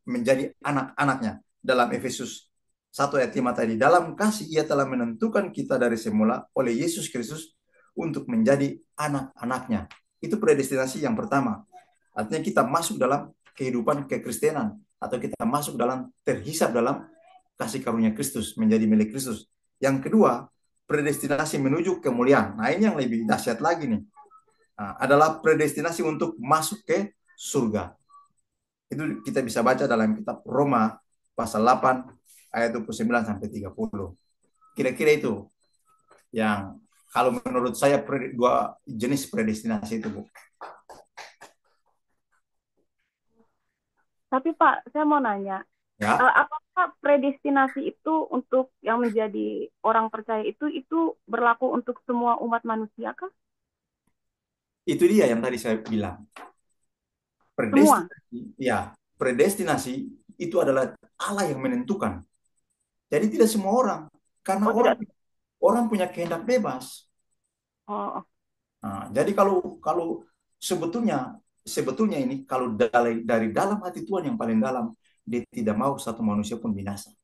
menjadi anak-anaknya. Dalam Efesus 1 ayat 5 tadi, dalam kasih ia telah menentukan kita dari semula oleh Yesus Kristus untuk menjadi anak-anaknya. Itu predestinasi yang pertama. Artinya kita masuk dalam kehidupan kekristenan, atau kita masuk dalam, terhisap dalam kasih karunia Kristus, menjadi milik Kristus. Yang kedua, predestinasi menuju kemuliaan. Nah, ini yang lebih dahsyat lagi nih. Nah, adalah predestinasi untuk masuk ke surga. Itu kita bisa baca dalam kitab Roma pasal 8 ayat 29 sampai 30. Kira-kira itu yang kalau menurut saya dua jenis predestinasi itu, Bu. Tapi Pak, saya mau nanya, Ya, apakah predestinasi itu untuk yang menjadi orang percaya itu berlaku untuk semua umat manusia kah? itu dia yang tadi saya bilang. Semua? Predestinasi itu adalah Allah yang menentukan. Jadi tidak semua orang, karena Oh tidak. orang punya kehendak bebas. Oh, Nah, jadi kalau sebetulnya ini kalau dari dalam hati Tuhan yang paling dalam, dia tidak mau satu manusia pun binasa.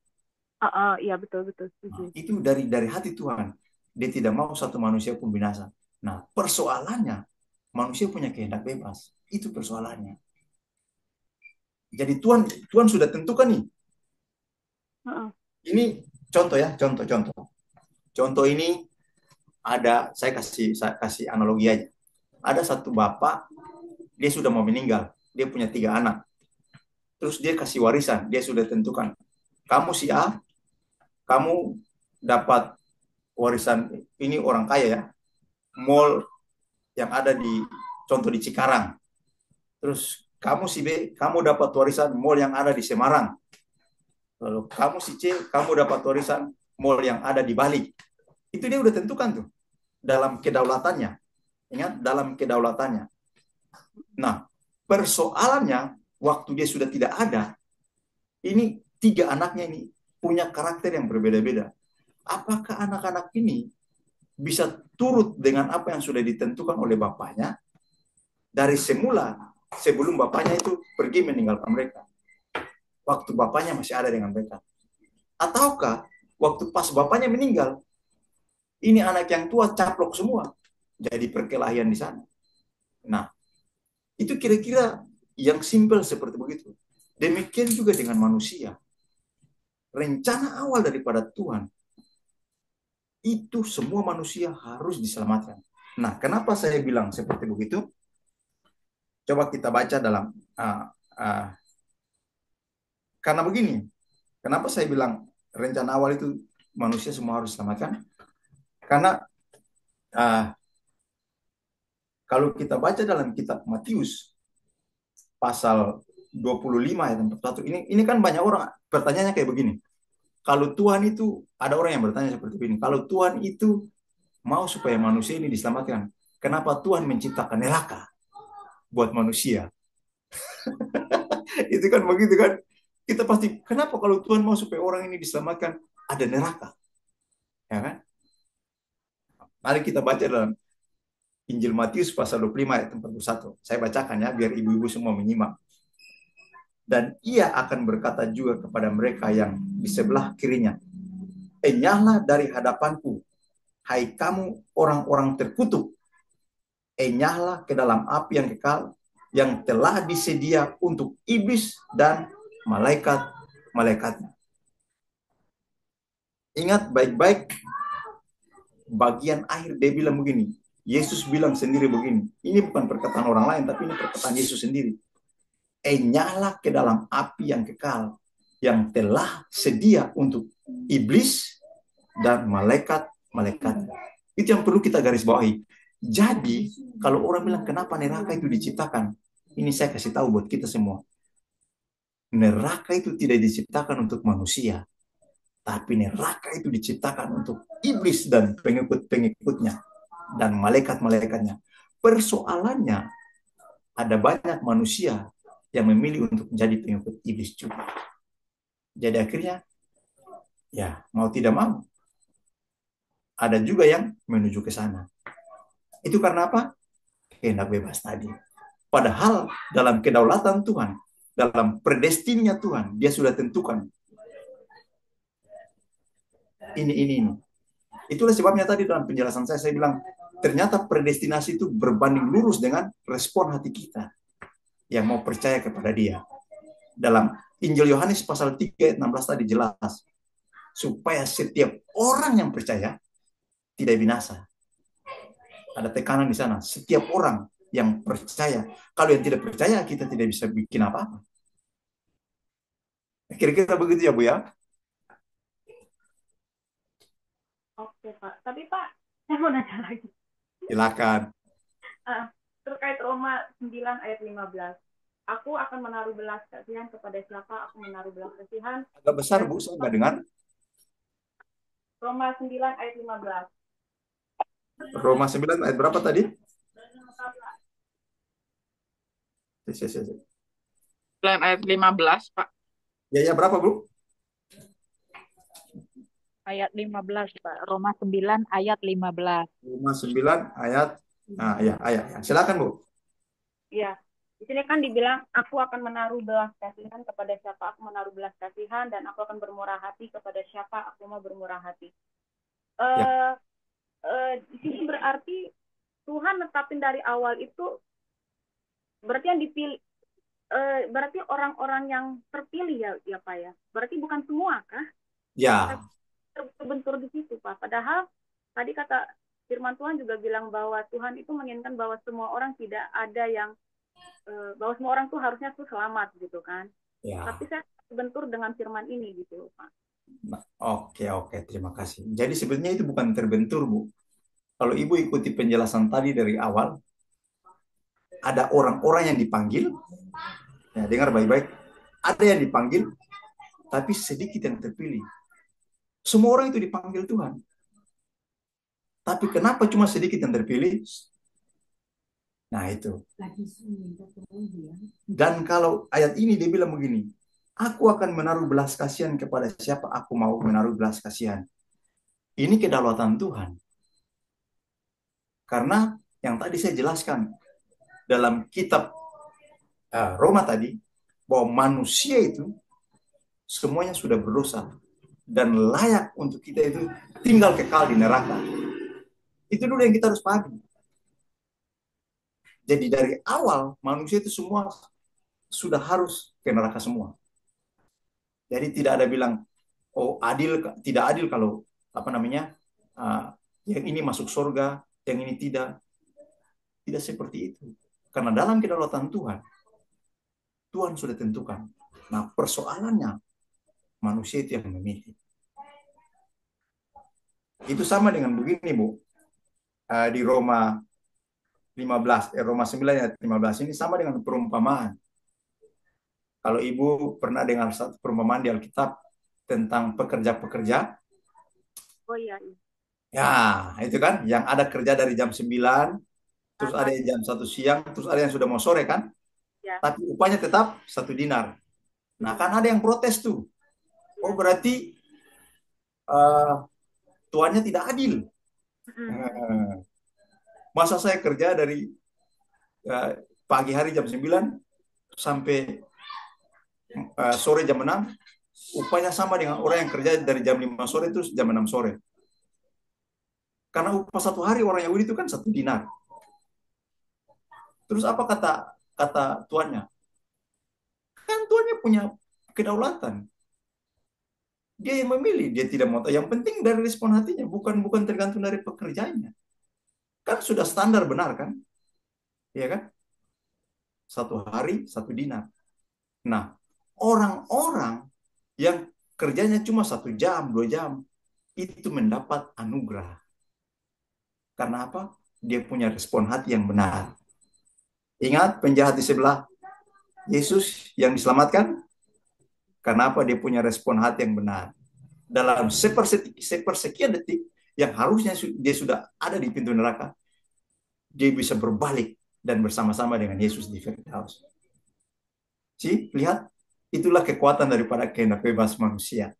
iya betul Nah, setuju. itu dari hati Tuhan, dia tidak mau satu manusia pun binasa. Nah, persoalannya manusia punya kehendak bebas, itu persoalannya. Jadi Tuhan sudah tentukan nih. Ini contoh ya, contoh ini ada, saya kasih analogi aja. Ada satu bapak, dia sudah mau meninggal, dia punya 3 anak. Terus dia kasih warisan, dia sudah tentukan. Kamu si A, kamu dapat warisan, ini orang kaya ya, mall yang ada contoh di Cikarang. Terus kamu si B, kamu dapat warisan mall yang ada di Semarang. Lalu kamu si C, kamu dapat warisan mall yang ada di Bali. Itu dia udah tentukan tuh dalam kedaulatannya. Ingat, dalam kedaulatannya. Nah, persoalannya waktu dia sudah tidak ada, ini 3 anaknya ini punya karakter yang berbeda-beda. Apakah anak-anak ini bisa turut dengan apa yang sudah ditentukan oleh bapaknya dari semula, sebelum bapaknya itu pergi meninggalkan mereka, waktu bapaknya masih ada dengan mereka? Ataukah waktu pas bapaknya meninggal, ini anak yang tua caplok semua, jadi perkelahian di sana? Nah, itu kira-kira yang simpel seperti begitu. Demikian juga dengan manusia. Rencana awal daripada Tuhan, itu semua manusia harus diselamatkan. Nah, kenapa saya bilang seperti begitu? Coba kita baca dalam karena begini. Kenapa saya bilang rencana awal itu manusia semua harus diselamatkan? Karena kalau kita baca dalam kitab Matius pasal 25 ayat 41, ini kan banyak orang pertanyaannya kayak begini. Kalau Tuhan itu, ada orang yang bertanya seperti ini, kalau Tuhan itu mau supaya manusia ini diselamatkan, kenapa Tuhan menciptakan neraka buat manusia? Itu kan begitu kan? Kita pasti, kenapa kalau Tuhan mau supaya orang ini diselamatkan, ada neraka? Ya kan? Mari kita baca dalam Injil Matius pasal 25 ayat 41. Saya bacakan ya, biar ibu-ibu semua menyimak. Dan ia akan berkata juga kepada mereka yang di sebelah kirinya, enyahlah dari hadapanku, hai kamu orang-orang terkutuk, enyahlah ke dalam api yang kekal, yang telah disedia untuk iblis dan malaikat-malaikatnya. Ingat baik-baik bagian akhir, dia bilang begini. Yesus bilang sendiri begini. Ini bukan perkataan orang lain, tapi ini perkataan Yesus sendiri. Nyala ke dalam api yang kekal, yang telah sedia untuk iblis dan malaikat-malaikatnya. Itu yang perlu kita garis bawahi. Jadi, kalau orang bilang kenapa neraka itu diciptakan, ini saya kasih tahu buat kita semua. Neraka itu tidak diciptakan untuk manusia, tapi neraka itu diciptakan untuk iblis dan pengikut-pengikutnya dan malaikat-malaikatnya. Persoalannya ada banyak manusia yang memilih untuk menjadi pengikut iblis juga. Jadi akhirnya, ya mau tidak mau, ada juga yang menuju ke sana. Itu karena apa? Kehendak bebas tadi. Padahal dalam kedaulatan Tuhan, dalam predestinnya Tuhan, dia sudah tentukan ini. Itulah sebabnya tadi dalam penjelasan saya bilang, ternyata predestinasi itu berbanding lurus dengan respon hati kita yang mau percaya kepada dia. Dalam Injil Yohanes pasal 3 ayat 16 tadi jelas, supaya setiap orang yang percaya tidak binasa. Ada tekanan di sana, setiap orang yang percaya. Kalau yang tidak percaya, kita tidak bisa bikin apa-apa. Kira-kira begitu ya Bu ya? Oke Pak, tapi Pak, saya mau nanya lagi. Silakan. Terkait Roma 9 ayat 15. Aku akan menaruh belas kasihan kepada siapa aku menaruh belas kasihan. Agak besar Bu, saya nggak dengar. Roma 9 ayat 15. Roma 9 ayat berapa tadi? Plan ayat 15, Pak. Ya berapa Bu? Ayat 15, Pak. Roma 9 ayat 15. Roma 9 ayat. Nah, ya. Silakan Bu. Iya. Di sini kan dibilang, aku akan menaruh belas kasihan kepada siapa aku menaruh belas kasihan, dan aku akan bermurah hati kepada siapa aku mau bermurah hati. Di sini berarti Tuhan netapin dari awal itu, berarti yang dipilih, berarti orang-orang yang terpilih ya Pak ya. Berarti bukan semua kah? Ya. Terbentur di situ Pak. Padahal tadi kata firman Tuhan juga bilang bahwa Tuhan itu menginginkan bahwa semua orang tidak ada yang bahwa semua orang tuh harusnya tuh selamat gitu kan. Ya. Tapi saya terbentur dengan firman ini gitu Pak. Nah, oke, terima kasih. Jadi sebenarnya itu bukan terbentur Bu. Kalau Ibu ikuti penjelasan tadi dari awal, ada orang-orang yang dipanggil, ya dengar baik-baik, ada yang dipanggil, tapi sedikit yang terpilih. Semua orang itu dipanggil Tuhan. Tapi kenapa cuma sedikit yang terpilih? Nah itu. Dan kalau ayat ini dia bilang begini, aku akan menaruh belas kasihan kepada siapa aku mau menaruh belas kasihan. Ini kedaulatan Tuhan. Karena yang tadi saya jelaskan dalam kitab Roma tadi, bahwa manusia itu semuanya sudah berdosa dan layak untuk kita itu tinggal kekal di neraka. Itu dulu yang kita harus pahami. Jadi dari awal manusia itu semua sudah harus ke neraka semua. Jadi tidak ada bilang, oh adil, tidak adil kalau yang ini masuk surga, yang ini tidak. Tidak seperti itu. Karena dalam kedaulatan Tuhan, Tuhan sudah tentukan. Nah persoalannya manusia itu yang memilih. Itu sama dengan begini Bu, di Roma 9 ayat 15 ini sama dengan perumpamaan. Kalau Ibu pernah dengar satu perumpamaan di Alkitab tentang pekerja-pekerja. Oh iya. Ya, itu kan yang ada kerja dari jam 9, terus ada yang jam 1 siang, terus ada yang sudah mau sore kan? Ya. Tapi upahnya tetap 1 dinar. Nah, kan ada yang protes tuh. Oh, berarti tuannya tidak adil. Masa saya kerja dari pagi hari jam 9 sampai sore jam 6, upahnya sama dengan orang yang kerja dari jam 5 sore terus jam 6 sore. Karena upah 1 hari orang Yahudi itu kan 1 dinar. Terus apa kata tuannya? Kan tuannya punya kedaulatan. Dia yang memilih, dia tidak mau tahu. Yang penting dari respon hatinya, bukan tergantung dari pekerjaannya. Kan sudah standar benar kan? Iya kan? 1 hari 1 dinar. Nah, orang-orang yang kerjanya cuma 1 jam, 2 jam, itu mendapat anugerah. Karena apa? Dia punya respon hati yang benar. Ingat penjahat di sebelah Yesus yang diselamatkan? Karena apa? Dia punya respon hati yang benar. Dalam sepersekian detik yang harusnya dia sudah ada di pintu neraka, dia bisa berbalik dan bersama-sama dengan Yesus di Firdaus. Sih, lihat, itulah kekuatan daripada kehendak bebas manusia.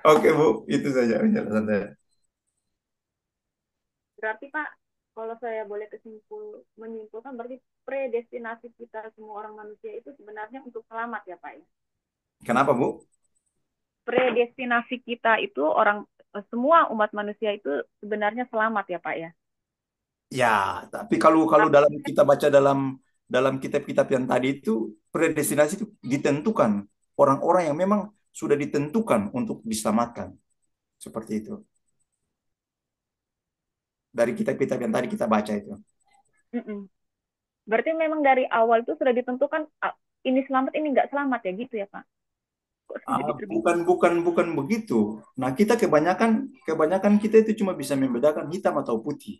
Oke Bu, itu saja penjelasan saya. Berarti Pak, kalau saya boleh menyimpulkan, berarti predestinasi kita semua orang manusia itu sebenarnya untuk selamat ya Pak ya? Kenapa Bu? Predestinasi kita itu semua umat manusia itu sebenarnya selamat ya Pak ya? Ya, tapi kalau kalau dalam kita baca dalam kitab-kitab yang tadi itu, predestinasi itu ditentukan orang-orang yang memang sudah ditentukan untuk diselamatkan, seperti itu. Dari kitab-kitab yang tadi kita baca itu. Mm-mm. Berarti memang dari awal itu sudah ditentukan ini selamat, ini nggak selamat ya gitu ya Pak? Kok sendiri terbit? Bukan begitu. Nah, kita kebanyakan kita itu cuma bisa membedakan hitam atau putih.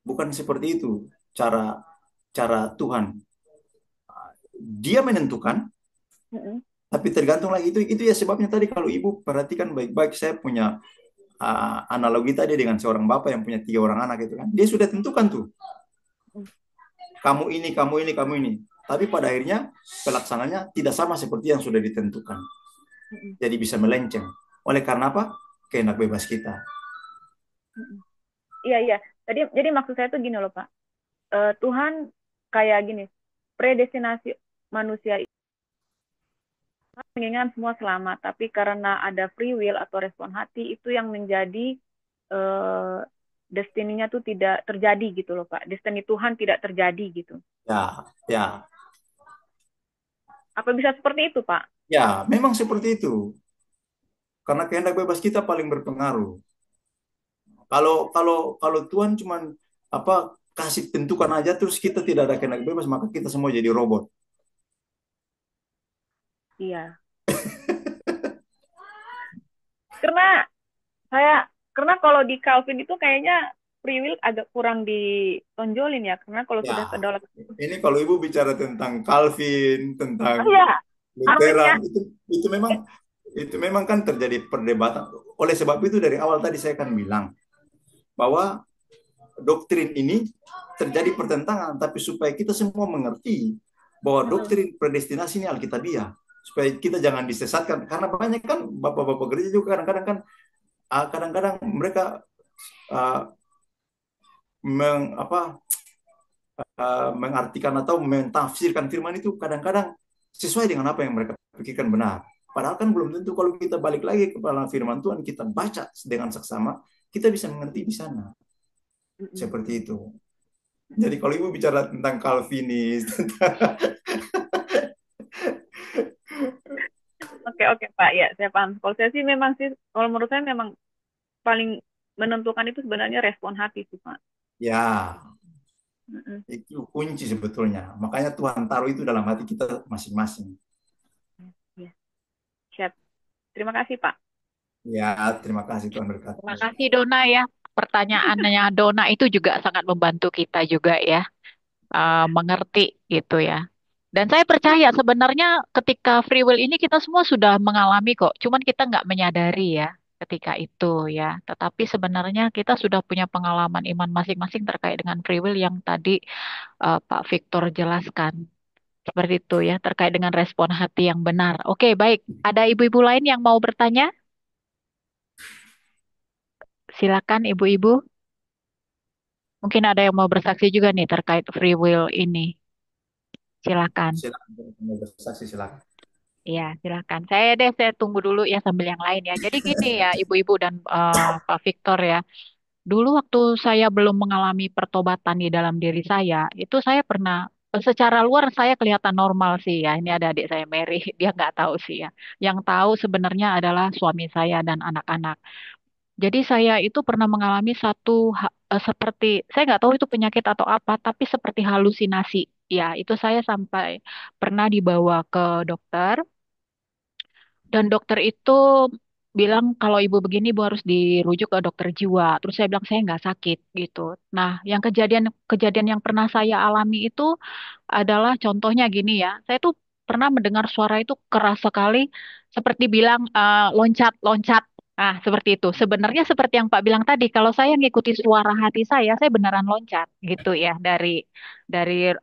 Bukan seperti itu cara cara Tuhan. Dia menentukan, Mm-mm. tapi tergantung lagi itu ya sebabnya tadi kalau Ibu perhatikan baik-baik, saya punya analogi tadi dengan seorang bapak yang punya 3 orang anak itu kan. Dia sudah tentukan tuh. Mm. Kamu ini, kamu ini, kamu ini. Tapi pada akhirnya pelaksananya tidak sama seperti yang sudah ditentukan. Mm-mm. Jadi bisa melenceng. Oleh karena apa? Kehendak bebas kita. Mm-mm. Iya, iya. Jadi maksud saya tuh gini loh Pak. Tuhan kayak gini, predestinasi manusia itu menginginkan semua selamat, tapi karena ada free will atau respon hati itu yang menjadi eh, destininya tuh tidak terjadi gitu loh Pak. Destiny Tuhan tidak terjadi gitu. Ya, ya, Apa bisa seperti itu Pak? ya, memang seperti itu. Karena kehendak bebas kita paling berpengaruh. Kalau kalau kalau Tuhan cuman apa kasih tentukan aja terus kita tidak ada kehendak bebas, maka kita semua jadi robot. Iya. Karena saya karena kalau di Calvin itu kayaknya free will agak kurang ditonjolin ya. Karena kalau Ya, sudah kedaulatan. ini kalau Ibu bicara tentang Calvin, tentang Oh ya, artinya Lutheran, itu memang kan terjadi perdebatan. Oleh sebab itu dari awal tadi saya kan bilang bahwa doktrin ini terjadi pertentangan, tapi supaya kita semua mengerti bahwa doktrin predestinasi ini alkitabiah, supaya kita jangan disesatkan. Karena banyak kan bapak-bapak gereja juga kadang-kadang kan kadang-kadang mereka uh, mengartikan atau mentafsirkan firman itu kadang-kadang sesuai dengan apa yang mereka pikirkan benar. Padahal kan belum tentu kalau kita balik lagi kepada firman Tuhan, kita baca dengan seksama, kita bisa mengerti di sana. Seperti itu. Jadi kalau Ibu bicara tentang Calvinis, oke oke Pak, ya saya paham. Kalau saya sih memang sih, kalau menurut saya memang paling menentukan itu sebenarnya respon hati sih Pak. ya Mm-mm. itu kunci sebetulnya. Makanya Tuhan taruh itu dalam hati kita masing-masing. Ya, siap. Terima kasih Pak. Ya, terima kasih Tuhan Terima berkati. kasih Dona ya. Pertanyaannya Dona itu juga sangat membantu kita juga ya, mengerti gitu ya. Dan saya percaya sebenarnya ketika free will ini kita semua sudah mengalami kok. Cuman kita nggak menyadari ya ketika itu ya. Tetapi sebenarnya kita sudah punya pengalaman iman masing-masing terkait dengan free will yang tadi Pak Victor jelaskan. Seperti itu ya, terkait dengan respon hati yang benar. Oke, baik. Ada ibu-ibu lain yang mau bertanya? Silakan ibu-ibu. Mungkin ada yang mau bersaksi juga nih terkait free will ini. Silakan. Silakan, mau bersaksi silakan. Iya, silakan. Saya tunggu dulu ya sambil yang lain ya. Jadi gini ya, ibu-ibu dan Pak Victor ya. Dulu waktu saya belum mengalami pertobatan di dalam diri saya, itu saya pernah secara luar saya kelihatan normal sih ya. Ini ada adik saya Mary, dia nggak tahu sih ya. Yang tahu sebenarnya adalah suami saya dan anak-anak. Jadi saya itu pernah mengalami seperti saya nggak tahu itu penyakit atau apa, tapi seperti halusinasi. Ya, itu saya sampai pernah dibawa ke dokter dan dokter itu bilang kalau ibu begini ibu harus dirujuk ke dokter jiwa. Terus saya bilang saya nggak sakit gitu. Nah, yang kejadian yang pernah saya alami itu adalah contohnya gini ya. Saya tuh pernah mendengar suara itu keras sekali seperti bilang loncat loncat. Ah, seperti itu. Sebenarnya seperti yang Pak bilang tadi, kalau saya ngikuti suara hati saya beneran loncat gitu ya dari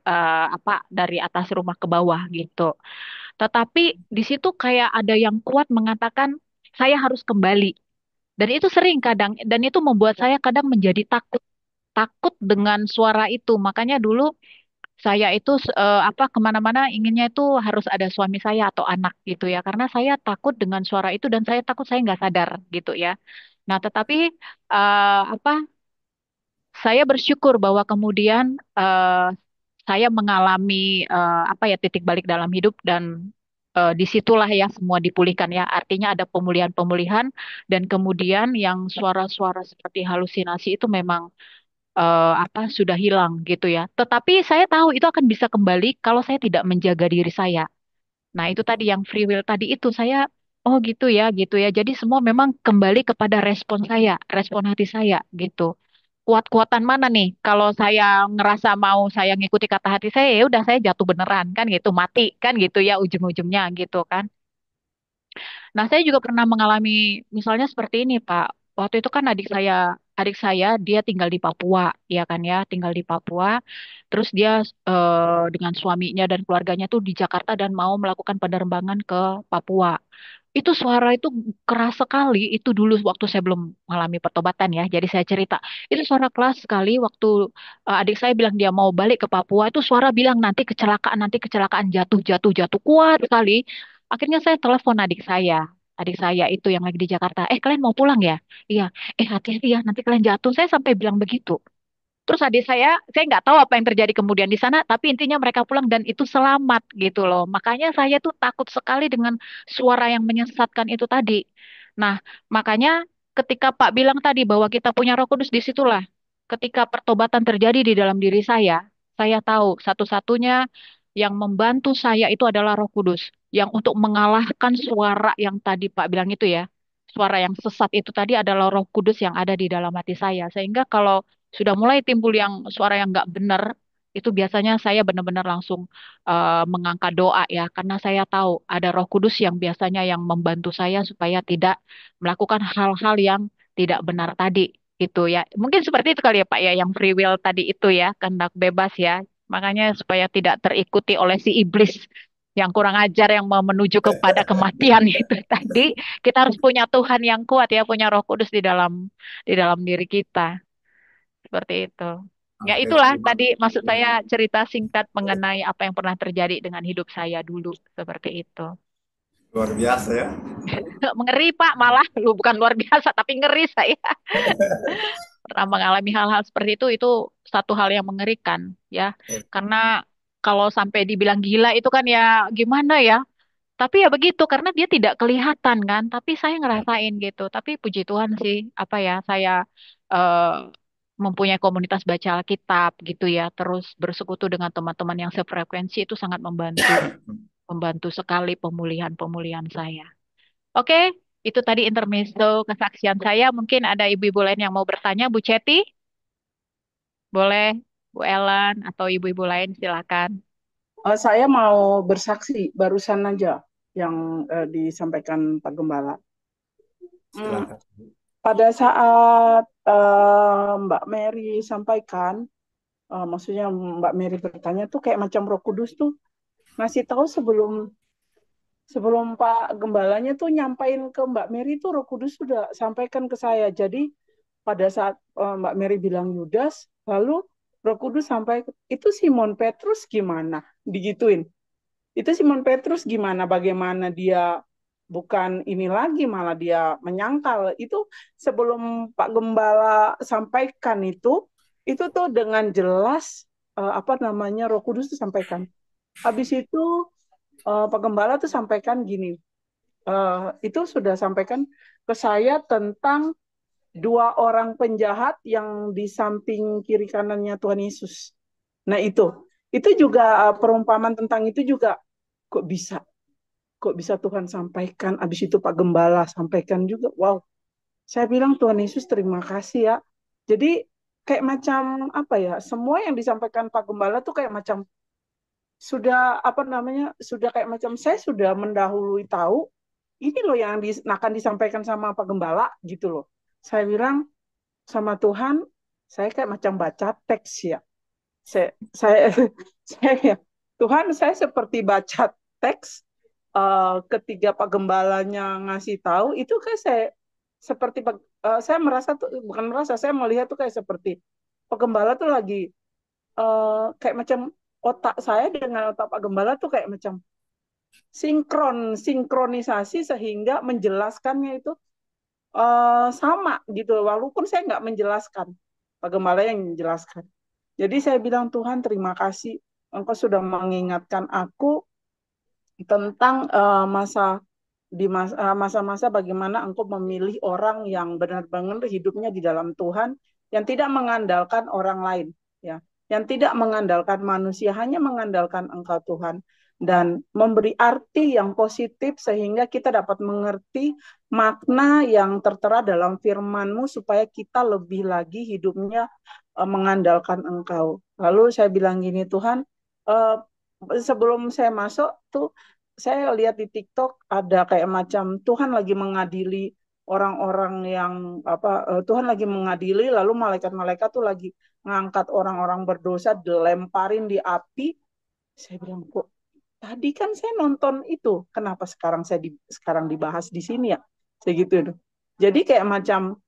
apa dari atas rumah ke bawah gitu. Tetapi di situ kayak ada yang kuat mengatakan saya harus kembali. Dan itu sering kadang dan itu membuat saya kadang menjadi takut takut dengan suara itu. Makanya dulu saya itu apa kemana-mana inginnya itu harus ada suami saya atau anak gitu ya, karena saya takut dengan suara itu dan saya takut saya nggak sadar gitu ya. Nah, tetapi apa saya bersyukur bahwa kemudian saya mengalami apa ya titik balik dalam hidup dan disitulah ya semua dipulihkan ya. Artinya ada pemulihan-pemulihan dan kemudian yang suara-suara seperti halusinasi itu memang apa sudah hilang gitu ya. Tetapi saya tahu itu akan bisa kembali kalau saya tidak menjaga diri saya. Nah, itu tadi yang free will tadi itu saya oh gitu ya, gitu ya. Jadi semua memang kembali kepada respon saya, respon hati saya gitu. Kuat-kuatan mana nih? Kalau saya ngerasa mau saya ngikuti kata hati saya, ya udah saya jatuh beneran kan gitu, mati kan gitu ya ujung-ujungnya gitu kan. Nah, saya juga pernah mengalami misalnya seperti ini, Pak. Waktu itu kan adik saya dia tinggal di Papua, ya kan ya, tinggal di Papua. Terus dia dengan suaminya dan keluarganya tuh di Jakarta dan mau melakukan penerbangan ke Papua. Itu suara itu keras sekali, itu dulu waktu saya belum mengalami pertobatan ya. Jadi saya cerita, itu suara keras sekali waktu adik saya bilang dia mau balik ke Papua, itu suara bilang nanti kecelakaan, jatuh, jatuh, jatuh, kuat sekali. Akhirnya saya telepon adik saya itu yang lagi di Jakarta. Kalian mau pulang ya? Iya. Hati-hati ya, nanti kalian jatuh. Saya sampai bilang begitu. Terus adik saya nggak tahu apa yang terjadi kemudian di sana, tapi intinya mereka pulang dan itu selamat gitu loh. Makanya saya tuh takut sekali dengan suara yang menyesatkan itu tadi. Nah, makanya ketika Pak bilang tadi bahwa kita punya Roh Kudus disitulah, ketika pertobatan terjadi di dalam diri saya tahu satu-satunya yang membantu saya itu adalah Roh Kudus, yang untuk mengalahkan suara yang tadi Pak bilang itu ya. Suara yang sesat itu tadi adalah Roh Kudus yang ada di dalam hati saya. Sehingga kalau sudah mulai timbul yang suara yang nggak benar, itu biasanya saya benar-benar langsung mengangkat doa ya, karena saya tahu ada Roh Kudus yang biasanya yang membantu saya supaya tidak melakukan hal-hal yang tidak benar tadi gitu ya. Mungkin seperti itu kali ya Pak ya, yang free will tadi itu ya, kehendak bebas ya. Makanya supaya tidak terikuti oleh si iblis yang kurang ajar yang mau menuju kepada kematian itu tadi, kita harus punya Tuhan yang kuat ya, punya Roh Kudus di dalam diri kita. Seperti itu. Ya Oke, itulah terima tadi maksud kasih. saya cerita singkat mengenai apa yang pernah terjadi dengan hidup saya dulu. Seperti itu. Luar biasa ya. Mengeri Pak, malah lu bukan luar biasa tapi ngeri saya. Pernah mengalami hal-hal seperti itu satu hal yang mengerikan ya. Karena kalau sampai dibilang gila itu kan ya gimana ya. Tapi ya begitu karena dia tidak kelihatan kan, tapi saya ngerasain gitu. Tapi puji Tuhan sih, apa ya, saya eh, mempunyai komunitas baca Alkitab gitu ya, terus bersekutu dengan teman-teman yang sefrekuensi itu sangat membantu, membantu sekali pemulihan-pemulihan saya. Oke, itu tadi intermezzo kesaksian saya. Mungkin ada ibu-ibu lain yang mau bertanya, Bu Ceti, boleh, Bu Ellen atau ibu-ibu lain silakan. Saya mau bersaksi barusan aja yang disampaikan Pak Gembala. Hmm, Silakan. pada saat Mbak Mary sampaikan, maksudnya Mbak Mary bertanya tuh kayak macam Roh Kudus tuh ngasih tahu sebelum sebelum Pak Gembalanya tuh nyampain ke Mbak Mary tuh Roh Kudus sudah sampaikan ke saya. Jadi pada saat Mbak Mary bilang Yudas, lalu Roh Kudus sampai itu Simon Petrus gimana? Digituin. Itu Simon Petrus gimana? Bagaimana dia bukan ini lagi malah dia menyangkal. Itu sebelum Pak Gembala sampaikan itu tuh dengan jelas apa namanya Roh Kudus tuh sampaikan. Habis itu Pak Gembala tuh sampaikan gini, itu sudah sampaikan ke saya tentang dua orang penjahat yang di samping kiri kanannya Tuhan Yesus. Nah itu juga perumpamaan tentang itu juga kok bisa kok bisa Tuhan sampaikan. Abis itu Pak Gembala sampaikan juga. Wow, saya bilang Tuhan Yesus terima kasih ya. Jadi kayak macam apa ya? Semua yang disampaikan Pak Gembala tuh kayak macam sudah apa namanya? Sudah kayak macam saya sudah mendahului tahu ini loh yang akan disampaikan sama Pak Gembala gitu loh. Saya bilang sama Tuhan, saya kayak macam baca teks ya. Saya saya ya, Tuhan, saya seperti baca teks ketika Pak Gembalanya ngasih tahu itu kayak seperti saya merasa tuh, bukan merasa, saya melihat tuh kayak seperti Pak Gembala tuh lagi kayak macam otak saya dengan otak Pak Gembala tuh kayak macam sinkronisasi sehingga menjelaskannya itu sama gitu, walaupun saya nggak menjelaskan, Pak Gembala yang menjelaskan. Jadi saya bilang, Tuhan terima kasih Engkau sudah mengingatkan aku tentang masa-masa bagaimana Engkau memilih orang yang benar-benar hidupnya di dalam Tuhan, yang tidak mengandalkan orang lain, ya, yang tidak mengandalkan manusia, hanya mengandalkan Engkau Tuhan, dan memberi arti yang positif sehingga kita dapat mengerti makna yang tertera dalam firman-Mu supaya kita lebih lagi hidupnya mengandalkan Engkau. Lalu saya bilang gini, Tuhan, uh, sebelum saya masuk tuh saya lihat di TikTok ada kayak macam Tuhan lagi mengadili orang-orang yang Tuhan lagi mengadili, lalu malaikat-malaikat tuh lagi ngangkat orang-orang berdosa dilemparin di api. Saya bilang, kok tadi kan saya nonton itu, kenapa sekarang dibahas di sini ya? Saya gitu. Jadi kayak macam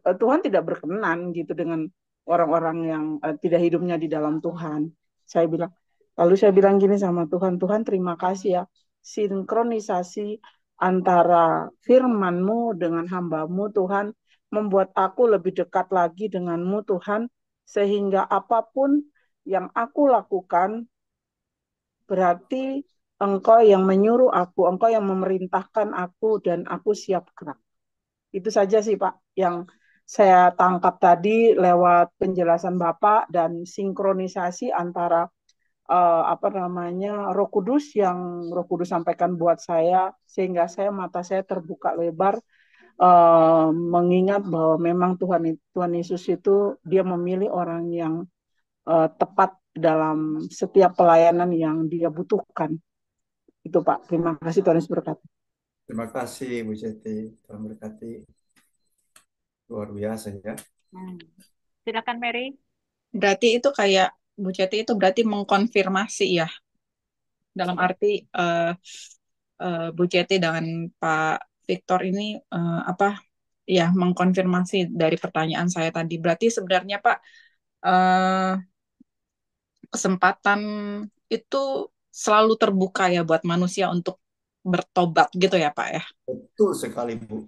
Tuhan tidak berkenan gitu dengan orang-orang yang tidak hidupnya di dalam Tuhan. Saya bilang, lalu saya bilang gini sama Tuhan, Tuhan terima kasih ya, sinkronisasi antara firman-Mu dengan hamba-Mu Tuhan, membuat aku lebih dekat lagi dengan-Mu Tuhan, sehingga apapun yang aku lakukan, berarti Engkau yang menyuruh aku, Engkau yang memerintahkan aku, dan aku siap gerak. Itu saja sih Pak yang saya tangkap tadi lewat penjelasan Bapak dan sinkronisasi antara Roh Kudus yang Roh Kudus sampaikan buat saya sehingga mata saya terbuka lebar mengingat bahwa memang Tuhan Yesus itu dia memilih orang yang tepat dalam setiap pelayanan yang dia butuhkan. Itu Pak. Terima kasih, Tuhan Yesus berkati. Terima kasih Bu Ceti, Tuhan berkati. Luar biasa ya. Silakan Mary. Berarti itu kayak Bu Ceti itu berarti mengkonfirmasi ya. Dalam arti Bu Ceti dan Pak Victor ini ya mengkonfirmasi dari pertanyaan saya tadi. Berarti sebenarnya Pak kesempatan itu selalu terbuka ya buat manusia untuk bertobat gitu ya Pak ya. Betul sekali Bu.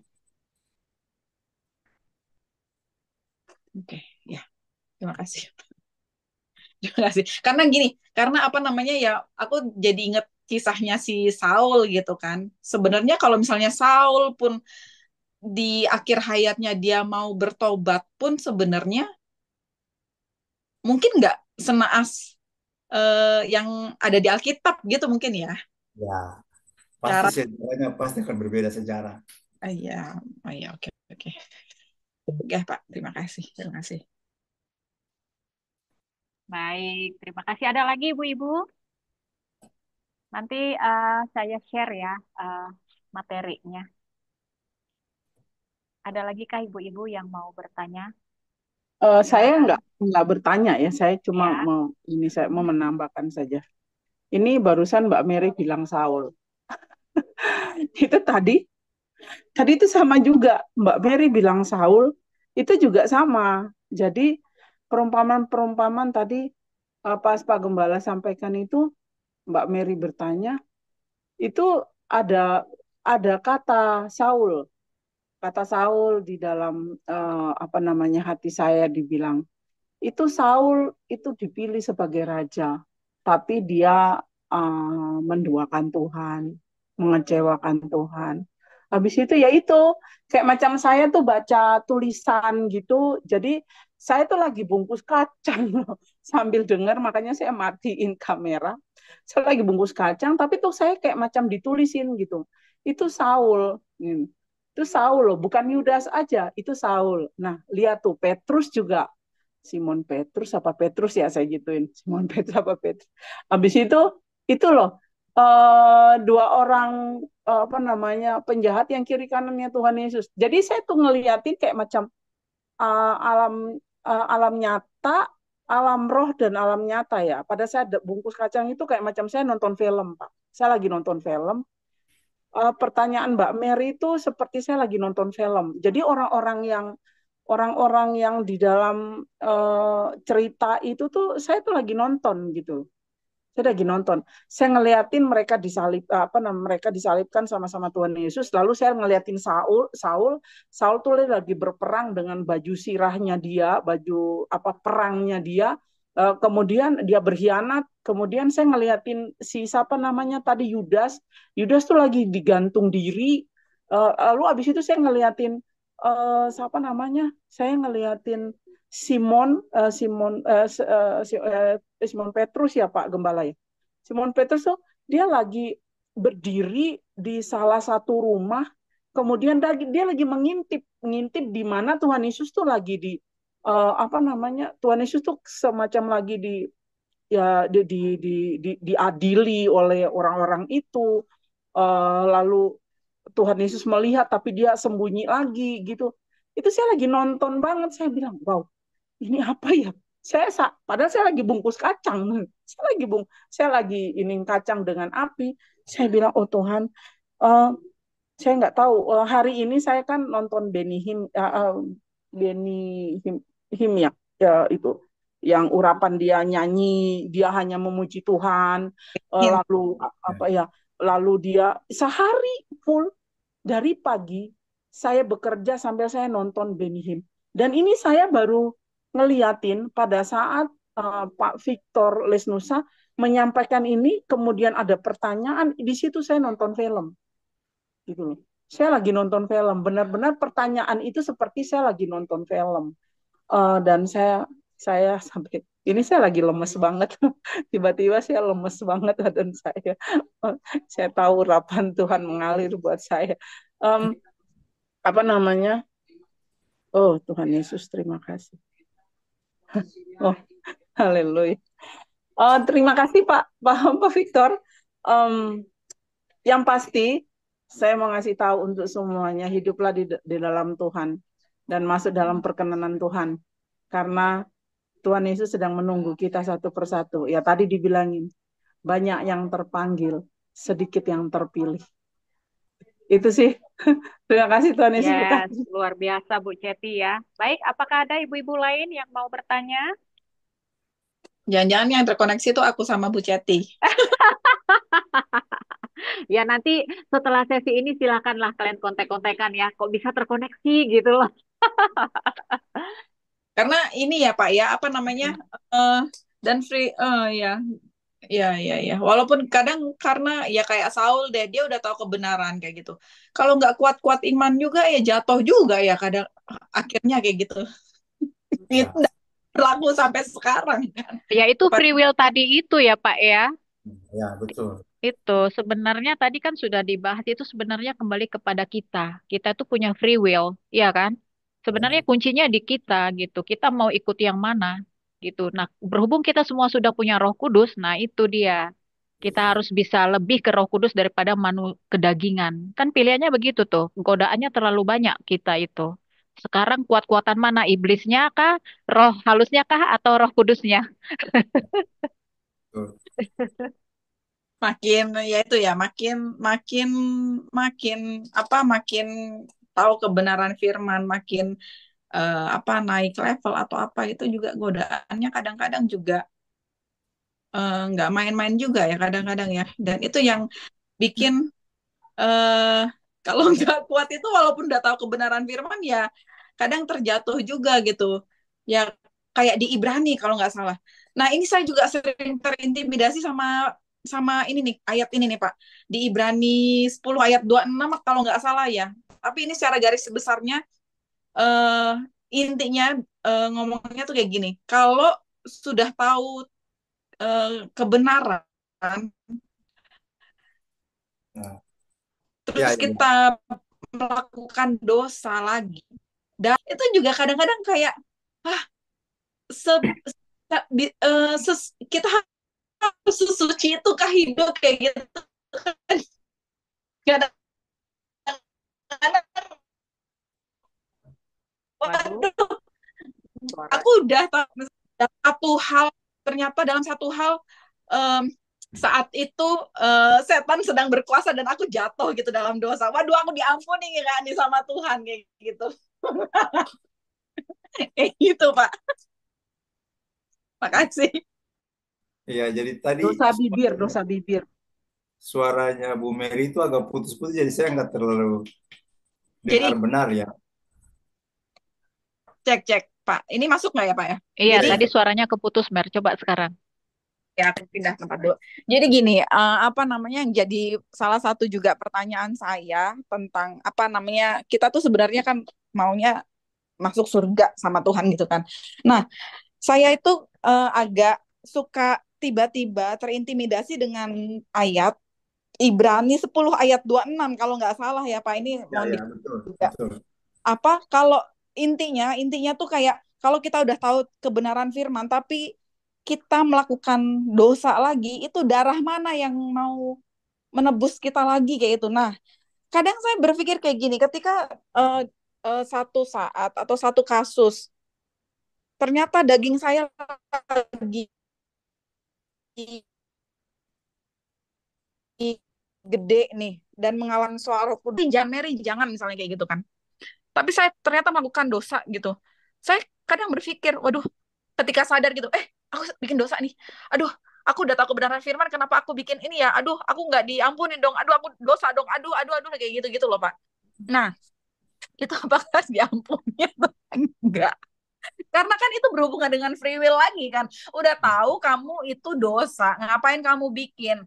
Oke, ya. Terima kasih. Terima kasih. Karena gini, karena apa namanya ya, aku jadi inget kisahnya si Saul gitu kan. Sebenarnya kalau misalnya Saul pun di akhir hayatnya dia mau bertobat pun sebenarnya mungkin nggak senaas yang ada di Alkitab gitu mungkin ya. Ya, Cara, pasti sejarahnya pasti akan berbeda sejarah. ya, oke. Oke, Pak, terima kasih. Baik, terima kasih. Ada lagi Ibu-Ibu? Nanti saya share ya materinya. Ada lagi kah Ibu-Ibu yang mau bertanya? Saya nggak bertanya ya, saya cuma Ya. saya mau menambahkan saja. Ini barusan Mbak Mary bilang Saul. Itu tadi itu sama juga Mbak Mary bilang Saul, itu juga sama. Jadi perumpamaan tadi pas Pak Gembala sampaikan itu, Mbak Mary bertanya, itu ada kata Saul di dalam hati saya dibilang itu Saul itu dipilih sebagai raja, tapi dia menduakan Tuhan, mengecewakan Tuhan. Habis itu ya itu kayak macam saya tuh baca tulisan gitu, jadi saya tuh lagi bungkus kacang sambil dengar, makanya saya matiin kamera. Saya lagi bungkus kacang, tapi tuh saya kayak macam ditulisin gitu. Itu Saul. Itu Saul loh, bukan Yudas aja, itu Saul. Nah, lihat tuh Petrus juga. Simon Petrus apa Petrus ya saya gituin. Simon Petrus apa Petrus. Habis itu loh dua orang apa namanya penjahat yang kiri kanannya Tuhan Yesus. Jadi saya tuh ngeliatin kayak macam alam alam nyata, alam roh dan alam nyata ya. Pada saat bungkus kacang itu kayak macam saya nonton film, Pak. Saya lagi nonton film. Pertanyaan Mbak Mary itu seperti saya lagi nonton film. Jadi orang-orang yang di dalam cerita itu tuh saya tuh lagi nonton gitu. Saya lagi nonton. Saya ngeliatin mereka disalib apa namanya mereka disalibkan sama-sama Tuhan Yesus. Lalu saya ngeliatin Saul tuh lagi berperang dengan baju sirahnya dia, baju apa perangnya dia. Kemudian dia berkhianat. Kemudian saya ngeliatin si siapa namanya tadi Yudas. Yudas tuh lagi digantung diri. Lalu abis itu saya ngeliatin siapa namanya? Saya ngeliatin Simon Petrus ya Pak Gembala ya. Simon Petrus tuh dia lagi berdiri di salah satu rumah, kemudian dia lagi mengintip ngintip di mana Tuhan Yesus tuh lagi apa namanya Tuhan Yesus tuh semacam lagi ya diadili oleh orang-orang itu. Lalu Tuhan Yesus melihat tapi dia sembunyi lagi gitu. Itu saya lagi nonton banget, saya bilang, wow, ini apa ya? Padahal saya lagi bungkus kacang. Saya lagi ini kacang dengan api. Saya bilang, oh Tuhan, uh, saya nggak tahu. Hari ini saya kan nonton Benny Him ya itu, yang urapan dia nyanyi, dia hanya memuji Tuhan. Lalu apa ya? Lalu dia sehari full dari pagi saya bekerja sambil saya nonton Benny Him. Dan ini saya baru ngeliatin pada saat Pak Victor Lesnusa menyampaikan ini, kemudian ada pertanyaan, di situ saya nonton film. Gitu loh. Saya lagi nonton film, benar-benar pertanyaan itu seperti saya lagi nonton film. Dan saya sampai ini saya lagi lemes banget. Tiba-tiba saya lemes banget dan saya tahu urapan Tuhan mengalir buat saya. Apa namanya? Oh, Tuhan Yesus, terima kasih. Oh, haleluya. Terima kasih Pak Victor. Yang pasti saya mau ngasih tahu untuk semuanya, hiduplah di dalam Tuhan dan masuk dalam perkenanan Tuhan. Karena Tuhan Yesus sedang menunggu kita satu persatu. Ya tadi dibilangin, banyak yang terpanggil, sedikit yang terpilih. Itu sih. Terima kasih Tuhan Yesus. Yes, luar biasa Bu Ceti ya. Baik, apakah ada ibu-ibu lain yang mau bertanya? Jangan-jangan yang terkoneksi itu aku sama Bu Ceti. Ya nanti setelah sesi ini silakanlah kalian kontak-kontakan ya. Kok bisa terkoneksi gitu loh. Karena ini ya Pak ya, apa namanya? Dan free ya. Ya. Walaupun kadang karena ya kayak Saul deh, dia udah tahu kebenaran kayak gitu. Kalau nggak kuat-kuat iman juga ya jatuh juga ya kadang akhirnya kayak gitu. Itu Ya, berlaku sampai sekarang kan. Ya itu free will tadi itu ya Pak ya. ya betul. Itu sebenarnya tadi kan sudah dibahas itu sebenarnya kembali kepada kita. Kita tuh punya free will, ya kan? Sebenarnya Ya, kuncinya di kita gitu. Kita mau ikut yang mana gitu. Nah, berhubung kita semua sudah punya Roh Kudus, nah itu dia. Kita harus bisa lebih ke Roh Kudus daripada kedagingan. Kan pilihannya begitu tuh. Godaannya terlalu banyak kita itu. Sekarang kuat-kuatan mana? Iblisnya kah? Roh halusnya kah? Atau Roh Kudusnya? betul. Makin ya itu ya makin makin makin apa makin tahu kebenaran firman makin apa naik level atau apa itu juga godaannya kadang-kadang juga nggak main-main juga ya kadang-kadang ya dan itu yang bikin eh kalau nggak kuat itu walaupun udah tahu kebenaran firman ya kadang terjatuh juga gitu ya kayak di Ibrani kalau nggak salah. Nah ini saya juga sering terintimidasi sama sama ini nih ayat ini nih Pak di Ibrani 10 ayat 26 kalau nggak salah ya. Tapi ini secara garis besarnya eh intinya ngomongnya tuh kayak gini. Kalau sudah tahu kebenaran Nah, ya, terus ya. kita melakukan dosa lagi. Dan itu juga kadang-kadang kayak ah se, kita harus sesuci itu kah hidup kayak gitu kadang-kadang Waduh, waduh, suara. aku udah tahu satu hal, ternyata dalam satu hal em, saat itu setan sedang berkuasa dan aku jatuh gitu dalam dosa. Waduh, aku diampuni nggak nih sama Tuhan kayak gitu. Kayak gitu, Pak. Makasih. Iya, jadi tadi Dosa bibir, dosa bibir. suaranya Bu Mary itu agak putus-putus, jadi saya nggak terlalu dengar Jadi benar ya. cek Pak. Ini masuk nggak ya Pak ya? Iya, Jadi tadi suaranya keputus, Mer. Coba sekarang. ya aku pindah tempat dulu. Jadi gini, apa namanya yang jadi salah satu juga pertanyaan saya tentang apa namanya kita tuh sebenarnya kan maunya masuk surga sama Tuhan gitu kan. Nah, saya itu agak suka tiba-tiba terintimidasi dengan ayat Ibrani 10 ayat 26 kalau nggak salah ya Pak. Ini Ya, mohon ya, betul, juga. betul. Apa kalau intinya tuh kayak kalau kita udah tahu kebenaran firman tapi kita melakukan dosa lagi, itu darah mana yang mau menebus kita lagi kayak itu. Nah, kadang saya berpikir kayak gini, ketika satu saat atau satu kasus ternyata daging saya lagi gede nih dan mengalami suara kudus, jangan Mary, jangan misalnya kayak gitu kan. Tapi saya ternyata melakukan dosa gitu. Saya kadang berpikir, waduh, ketika sadar gitu, aku bikin dosa nih. Aduh, aku udah tahu kebenaran firman, kenapa aku bikin ini ya? Aduh, aku nggak diampuni dong. Aduh, aku dosa dong. Aduh, aduh, aduh, kayak gitu-gitu loh, Pak. Nah, itu apakah diampuni atau enggak? Karena kan itu berhubungan dengan free will lagi kan. Udah tahu kamu itu dosa, ngapain kamu bikin?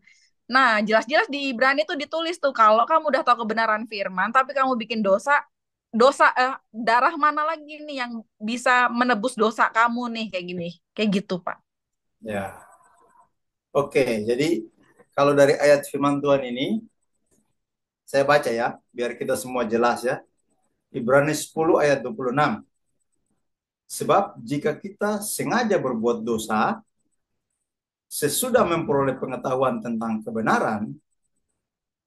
Nah, jelas-jelas di Ibrani itu ditulis tuh kalau kamu udah tahu kebenaran firman, tapi kamu bikin dosa, darah mana lagi nih yang bisa menebus dosa kamu nih kayak gini, kayak gitu Pak. Ya, oke. Jadi kalau dari ayat firman Tuhan ini, saya baca ya, biar kita semua jelas ya. Ibrani 10 ayat 26. Sebab jika kita sengaja berbuat dosa, sesudah memperoleh pengetahuan tentang kebenaran,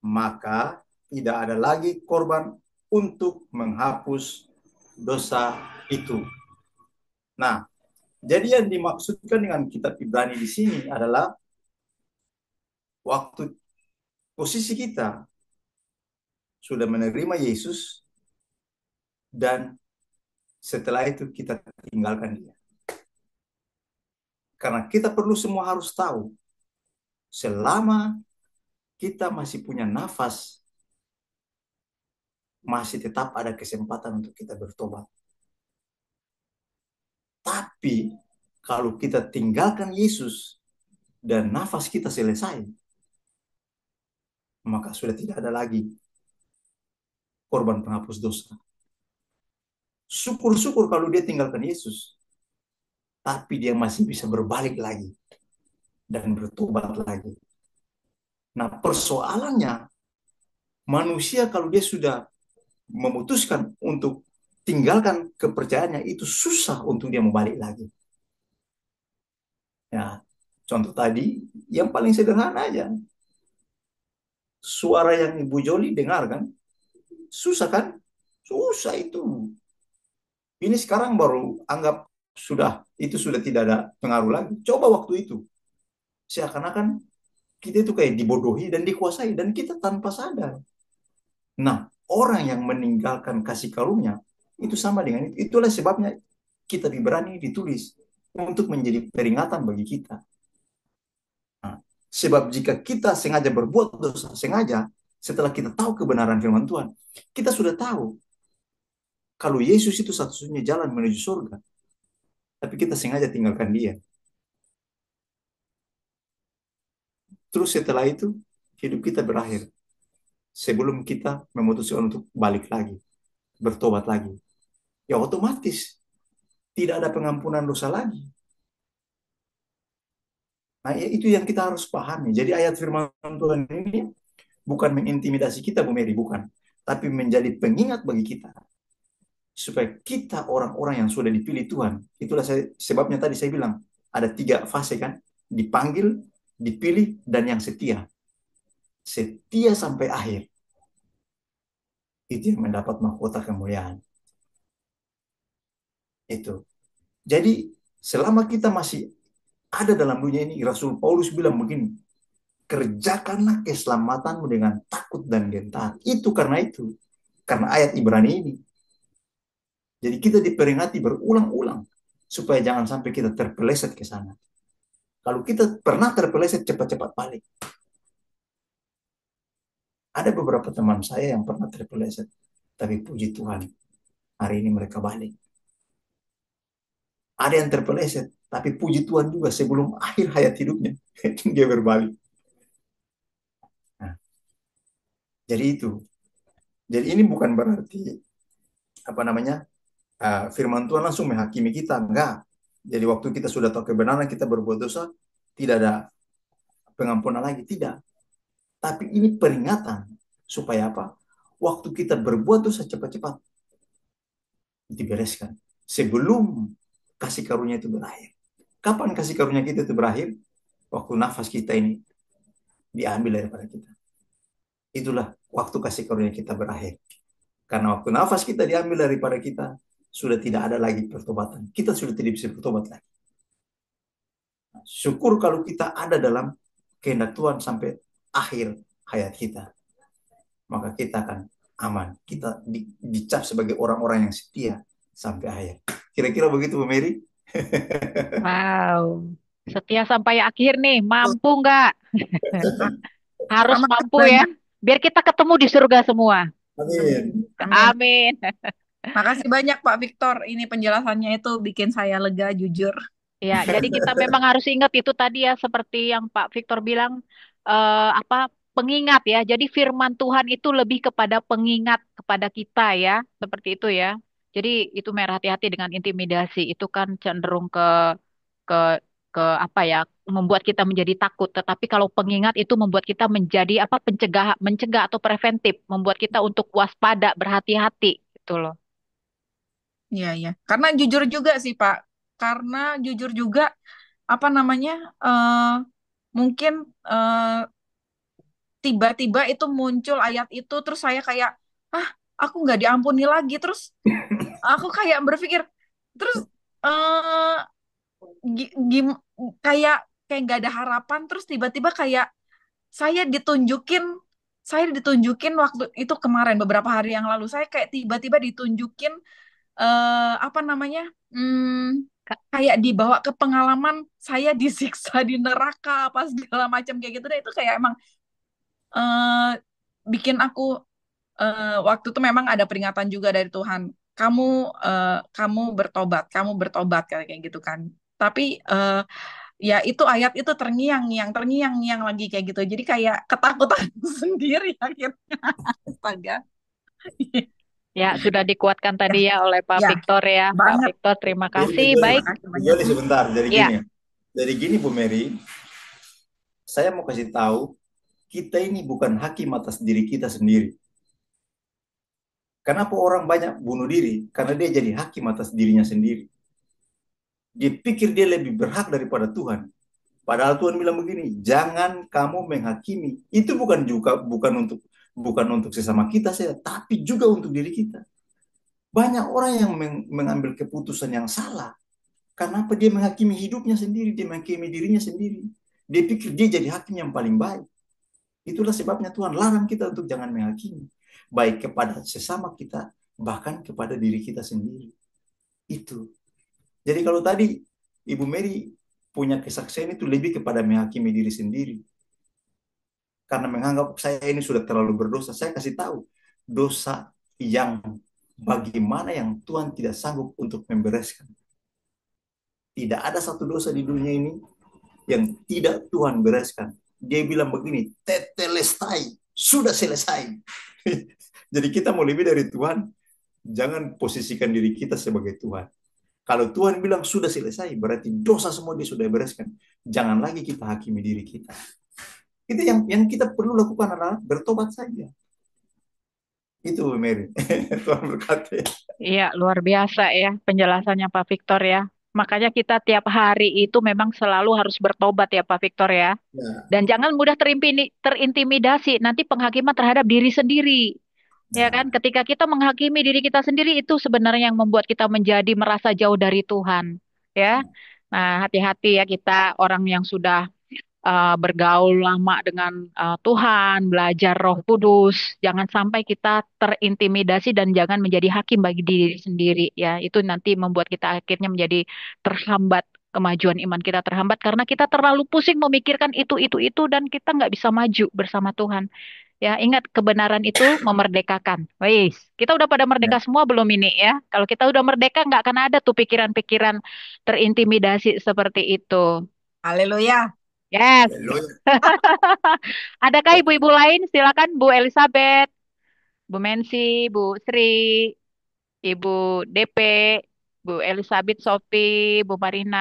maka tidak ada lagi korban untuk menghapus dosa itu. Nah, jadi yang dimaksudkan dengan kitab Ibrani di sini adalah waktu posisi kita sudah menerima Yesus dan setelah itu kita tinggalkan dia. Karena kita perlu semua harus tahu, selama kita masih punya nafas, masih tetap ada kesempatan untuk kita bertobat. Tapi kalau kita tinggalkan Yesus dan nafas kita selesai, maka sudah tidak ada lagi korban penghapus dosa. Syukur-syukur kalau dia tinggalkan Yesus, tapi dia masih bisa berbalik lagi dan bertobat lagi. Nah, persoalannya manusia kalau dia sudah memutuskan untuk tinggalkan kepercayaannya, itu susah untuk dia membalik lagi. Ya, contoh tadi yang paling sederhana aja. Suara yang Ibu Joli dengar kan? Susah kan? Susah itu. Ini sekarang baru anggap sudah tidak ada pengaruh lagi. Coba waktu itu. Seakan-akan kita itu kayak dibodohi dan dikuasai dan kita tanpa sadar. Nah, orang yang meninggalkan kasih karunia itu sama dengan itu. Itulah sebabnya kita Ibrani ditulis untuk menjadi peringatan bagi kita. Nah, sebab jika kita sengaja berbuat dosa, sengaja setelah kita tahu kebenaran firman Tuhan, kita sudah tahu kalau Yesus itu satu-satunya jalan menuju surga, tapi kita sengaja tinggalkan dia. Terus setelah itu, hidup kita berakhir. Sebelum kita memutuskan untuk balik lagi, bertobat lagi. Ya otomatis, tidak ada pengampunan dosa lagi. Nah, itu yang kita harus pahami. Jadi ayat firman Tuhan ini bukan mengintimidasi kita, Bu Mary, bukan. Tapi menjadi pengingat bagi kita. Supaya kita orang-orang yang sudah dipilih Tuhan. Itulah sebabnya tadi saya bilang, ada 3 fase kan. Dipanggil, dipilih, dan yang setia. setia sampai akhir, itu yang mendapat mahkota kemuliaan. Itu. Jadi selama kita masih ada dalam dunia ini, Rasul Paulus bilang begini, kerjakanlah keselamatanmu dengan takut dan gentar. Itu, karena ayat Ibrani ini. Jadi kita diperingati berulang-ulang supaya jangan sampai kita terpeleset ke sana. Kalau kita pernah terpeleset, cepat-cepat balik. Ada beberapa teman saya yang pernah terpeleset, tapi puji Tuhan, hari ini mereka balik. Ada yang terpeleset, tapi puji Tuhan juga sebelum akhir hayat hidupnya, dia berbalik. Nah, jadi itu. Jadi ini bukan berarti firman Tuhan langsung menghakimi kita, enggak. Jadi waktu kita sudah tahu kebenaran, kita berbuat dosa, tidak ada pengampunan lagi, tidak. Tapi ini peringatan supaya apa? Waktu kita berbuat dosa, cepat-cepat dibereskan sebelum kasih karunia itu berakhir. Kapan kasih karunia kita itu berakhir? Waktu nafas kita ini diambil daripada kita. Itulah waktu kasih karunia kita berakhir. Karena waktu nafas kita diambil daripada kita, sudah tidak ada lagi pertobatan. Kita sudah tidak bisa bertobat lagi. Syukur kalau kita ada dalam kehendak Tuhan sampai akhir hayat kita. Maka kita akan aman. Kita dicap sebagai orang-orang yang setia sampai akhir. Kira-kira begitu, Bu Mary? Wow. Setia sampai akhir nih, mampu nggak? Harus Terima kasih mampu ya. banyak. Biar kita ketemu di surga semua. Amin. Amin. Amin. Makasih banyak Pak Victor. Ini penjelasannya itu bikin saya lega jujur. Ya, jadi kita memang harus ingat itu tadi ya, seperti yang Pak Victor bilang, apa pengingat ya. Jadi firman Tuhan itu lebih kepada pengingat kepada kita ya, seperti itu ya. Jadi itu hati-hati dengan intimidasi. Itu kan cenderung ke apa ya, membuat kita menjadi takut. Tetapi kalau pengingat itu membuat kita menjadi apa, mencegah atau preventif, membuat kita untuk waspada, berhati-hati gitu loh. Iya, iya. Karena jujur juga sih, Pak. Karena jujur juga, apa namanya, mungkin tiba-tiba itu muncul ayat itu, terus saya kayak, ah, aku nggak diampuni lagi. Terus aku kayak berpikir, terus eh gi- gim- kayak kayak nggak ada harapan. Terus tiba-tiba kayak saya ditunjukin, saya ditunjukin waktu itu kemarin beberapa hari yang lalu, saya kayak tiba-tiba ditunjukin apa namanya, kayak dibawa ke pengalaman saya disiksa di neraka apa segala macam kayak gitu deh. Itu kayak emang eh, bikin aku waktu itu memang ada peringatan juga dari Tuhan, kamu kamu bertobat kayak gitu kan. Tapi ya itu ayat itu terngiang-ngiang lagi kayak gitu, jadi kayak ketakutan sendiri akhirnya. Astaga. Ya, sudah dikuatkan Ya, tadi ya oleh Pak ya, Victor ya. Pak banget. Victor, terima Jadi, kasih. jadi, Baik, Makasih banyak. jadi sebentar. Jadi ya. gini. Jadi gini, Bu Mary. Saya mau kasih tahu, kita ini bukan hakim atas diri kita sendiri. Kenapa orang banyak bunuh diri? Karena dia jadi hakim atas dirinya sendiri. Dia pikir dia lebih berhak daripada Tuhan. Padahal Tuhan bilang begini, jangan kamu menghakimi. Itu bukan untuk sesama kita saja, tapi juga untuk diri kita. Banyak orang yang mengambil keputusan yang salah. Karena apa? Dia menghakimi hidupnya sendiri, dia menghakimi dirinya sendiri. Dia pikir dia jadi hakim yang paling baik. Itulah sebabnya Tuhan larang kita untuk jangan menghakimi. Baik kepada sesama kita, bahkan kepada diri kita sendiri. Itu. Jadi kalau tadi Ibu Mary punya kesaksian itu lebih kepada menghakimi diri sendiri. Karena menganggap saya ini sudah terlalu berdosa. Saya kasih tahu, dosa yang bagaimana yang Tuhan tidak sanggup untuk membereskan. Tidak ada satu dosa di dunia ini yang tidak Tuhan bereskan. Dia bilang begini, tetelestai, sudah selesai. Jadi kita mau lebih dari Tuhan, jangan posisikan diri kita sebagai Tuhan. Kalau Tuhan bilang sudah selesai, berarti dosa semua dia sudah bereskan. Jangan lagi kita hakimi diri kita. Itu yang kita perlu lakukan adalah bertobat saja. Itu Mary. Tuhan berkati. Iya, luar biasa ya penjelasannya Pak Victor ya. Makanya kita tiap hari itu memang selalu harus bertobat ya Pak Victor ya. Ya. Dan jangan mudah terintimidasi nanti penghakiman terhadap diri sendiri. Ya kan? Nah, Ketika kita menghakimi diri kita sendiri itu sebenarnya yang membuat kita menjadi merasa jauh dari Tuhan. Ya. Nah, hati-hati ya kita orang yang sudah bergaul lama dengan Tuhan, belajar Roh Kudus, jangan sampai kita terintimidasi dan jangan menjadi hakim bagi diri sendiri ya. Itu nanti membuat kita akhirnya menjadi terhambat, kemajuan iman kita terhambat karena kita terlalu pusing memikirkan itu dan kita nggak bisa maju bersama Tuhan. Ya, ingat kebenaran itu memerdekakan. Wais, kita udah pada ya. merdeka semua belum ini ya? Kalau kita udah merdeka nggak akan ada tuh pikiran-pikiran terintimidasi seperti itu. Haleluya. Yes. Haleluya. Adakah ibu-ibu lain? Silakan Bu Elizabeth, Bu Mensi, Bu Sri, Ibu DP, Bu Elizabeth, Sophie, Bu Marina,